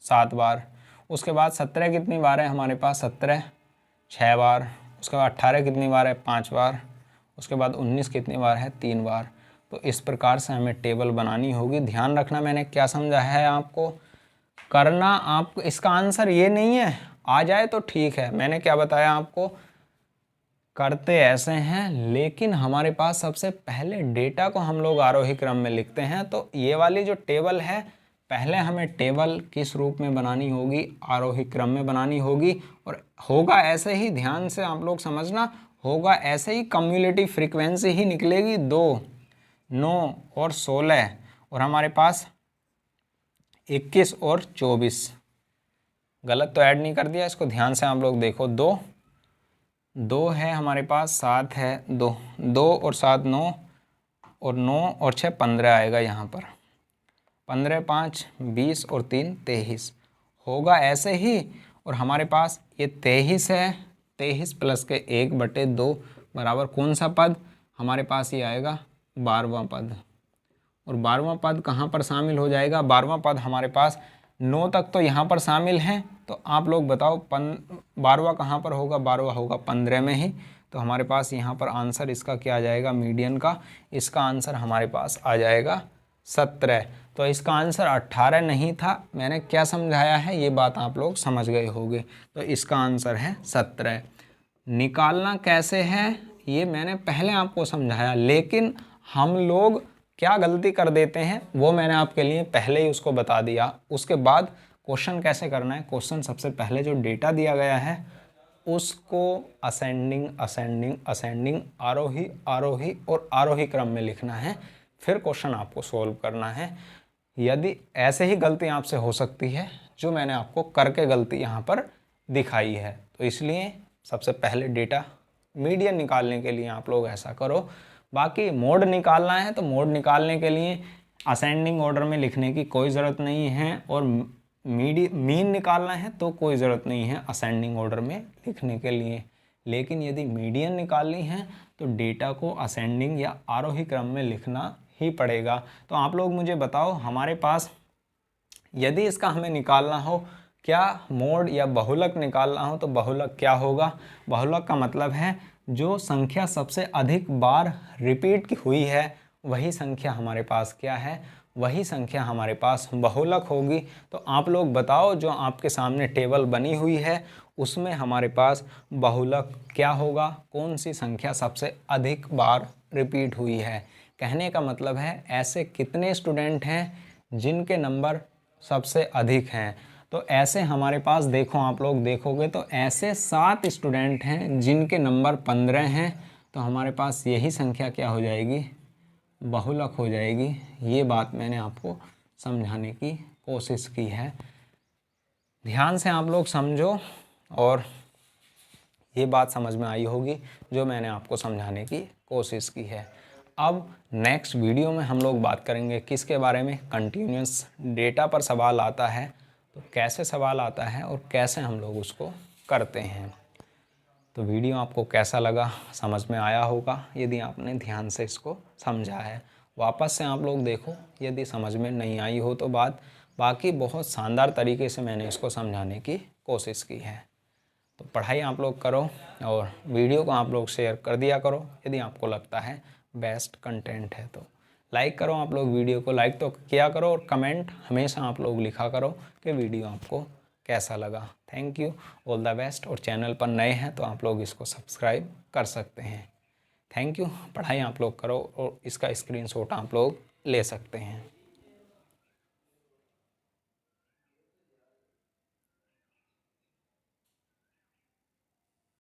7 बार। उसके बाद 17 कितनी बार है हमारे पास? 17 6 बार। उसके बाद 18 कितनी बार है? 5 बार। उसके बाद 19 कितनी बार है? 3 बार। तो इस प्रकार से हमें टेबल बनानी होगी। ध्यान रखना मैंने क्या समझा है आपको करना। आपको इसका आंसर ये नहीं है आ जाए तो ठीक है, मैंने क्या बताया आपको, करते ऐसे हैं, लेकिन हमारे पास सबसे पहले डेटा को हम लोग आरोही क्रम में लिखते हैं। तो ये वाली जो टेबल है, पहले हमें टेबल किस रूप में बनानी होगी? आरोही क्रम में बनानी होगी। और होगा ऐसे ही, ध्यान से आप लोग समझना, होगा ऐसे ही, कम्युलेटिव फ्रीक्वेंसी ही निकलेगी 2, 9 और 16, और हमारे पास 21 और 24। गलत तो ऐड नहीं कर दिया, इसको ध्यान से आप लोग देखो। 2 है हमारे पास, 7 है, 2 और 7 9, और 9 और 6 15 आएगा यहाँ पर। 15 5 20 और 3 23 होगा ऐसे ही। और हमारे पास ये 23 है, 23 प्लस के 1/2 बराबर कौन सा पद? हमारे पास ये आएगा 12वां पद। और 12वां पद कहाँ पर शामिल हो जाएगा? 12वां पद हमारे पास 9 तक तो यहाँ पर शामिल हैं। तो आप लोग बताओ 12वां कहाँ पर होगा? 12वां होगा 15 में ही। तो हमारे पास यहाँ पर आंसर इसका क्या आ जाएगा? मीडियन का इसका आंसर हमारे पास आ जाएगा 17। तो इसका आंसर 18 नहीं था। मैंने क्या समझाया है ये बात आप लोग समझ गए होंगे। तो इसका आंसर है 17। निकालना कैसे है ये मैंने पहले आपको समझाया, लेकिन हम लोग क्या गलती कर देते हैं वो मैंने आपके लिए पहले ही उसको बता दिया। उसके बाद क्वेश्चन कैसे करना है? क्वेश्चन सबसे पहले जो डेटा दिया गया है उसको असेंडिंग असेंडिंग असेंडिंग, आरोही आरोही और आरोही क्रम में लिखना है। फिर क्वेश्चन आपको सोल्व करना है। यदि ऐसे ही गलती आपसे हो सकती है जो मैंने आपको करके गलती यहाँ पर दिखाई है, तो इसलिए सबसे पहले डेटा मीडियन निकालने के लिए आप लोग ऐसा करो। बाकी मोड निकालना है तो मोड निकालने के लिए असेंडिंग ऑर्डर में लिखने की कोई ज़रूरत नहीं है, और मीन निकालना है तो कोई ज़रूरत नहीं है असेंडिंग ऑर्डर में लिखने के लिए। लेकिन यदि मीडियन निकालनी है तो डेटा को असेंडिंग या आरोही क्रम में लिखना ही पड़ेगा। तो आप लोग मुझे बताओ, हमारे पास यदि इसका हमें निकालना हो क्या मोड या बहुलक निकालना हो, तो बहुलक क्या होगा? बहुलक का मतलब है जो संख्या सबसे अधिक बार रिपीट की हुई है वही संख्या हमारे पास क्या है? वही संख्या हमारे पास बहुलक होगी। तो आप लोग बताओ, जो आपके सामने टेबल बनी हुई है उसमें हमारे पास बहुलक क्या होगा? कौन सी संख्या सबसे अधिक बार रिपीट हुई है? कहने का मतलब है ऐसे कितने स्टूडेंट हैं जिनके नंबर सबसे अधिक हैं। तो ऐसे हमारे पास देखो, आप लोग देखोगे तो ऐसे 7 स्टूडेंट हैं जिनके नंबर 15 हैं। तो हमारे पास यही संख्या क्या हो जाएगी? बहुलक हो जाएगी। ये बात मैंने आपको समझाने की कोशिश की है। ध्यान से आप लोग समझो, और ये बात समझ में आई होगी जो मैंने आपको समझाने की कोशिश की है। अब नेक्स्ट वीडियो में हम लोग बात करेंगे किसके बारे में? कंटिन्यूअस डेटा पर सवाल आता है तो कैसे सवाल आता है और कैसे हम लोग उसको करते हैं। तो वीडियो आपको कैसा लगा, समझ में आया होगा यदि आपने ध्यान से इसको समझा है। वापस से आप लोग देखो, यदि समझ में नहीं आई हो तो बाकी बहुत शानदार तरीके से मैंने इसको समझाने की कोशिश की है। तो पढ़ाई आप लोग करो और वीडियो को आप लोग शेयर कर दिया करो यदि आपको लगता है बेस्ट कंटेंट है। तो लाइक करो, आप लोग वीडियो को लाइक तो किया करो, और कमेंट हमेशा आप लोग लिखा करो कि वीडियो आपको कैसा लगा। Thank you, all the best. और चैनल पर नए हैं तो आप लोग इसको सब्सक्राइब कर सकते हैं। Thank you. पढ़ाई आप लोग करो और इसका स्क्रीनशॉट आप लोग ले सकते हैं।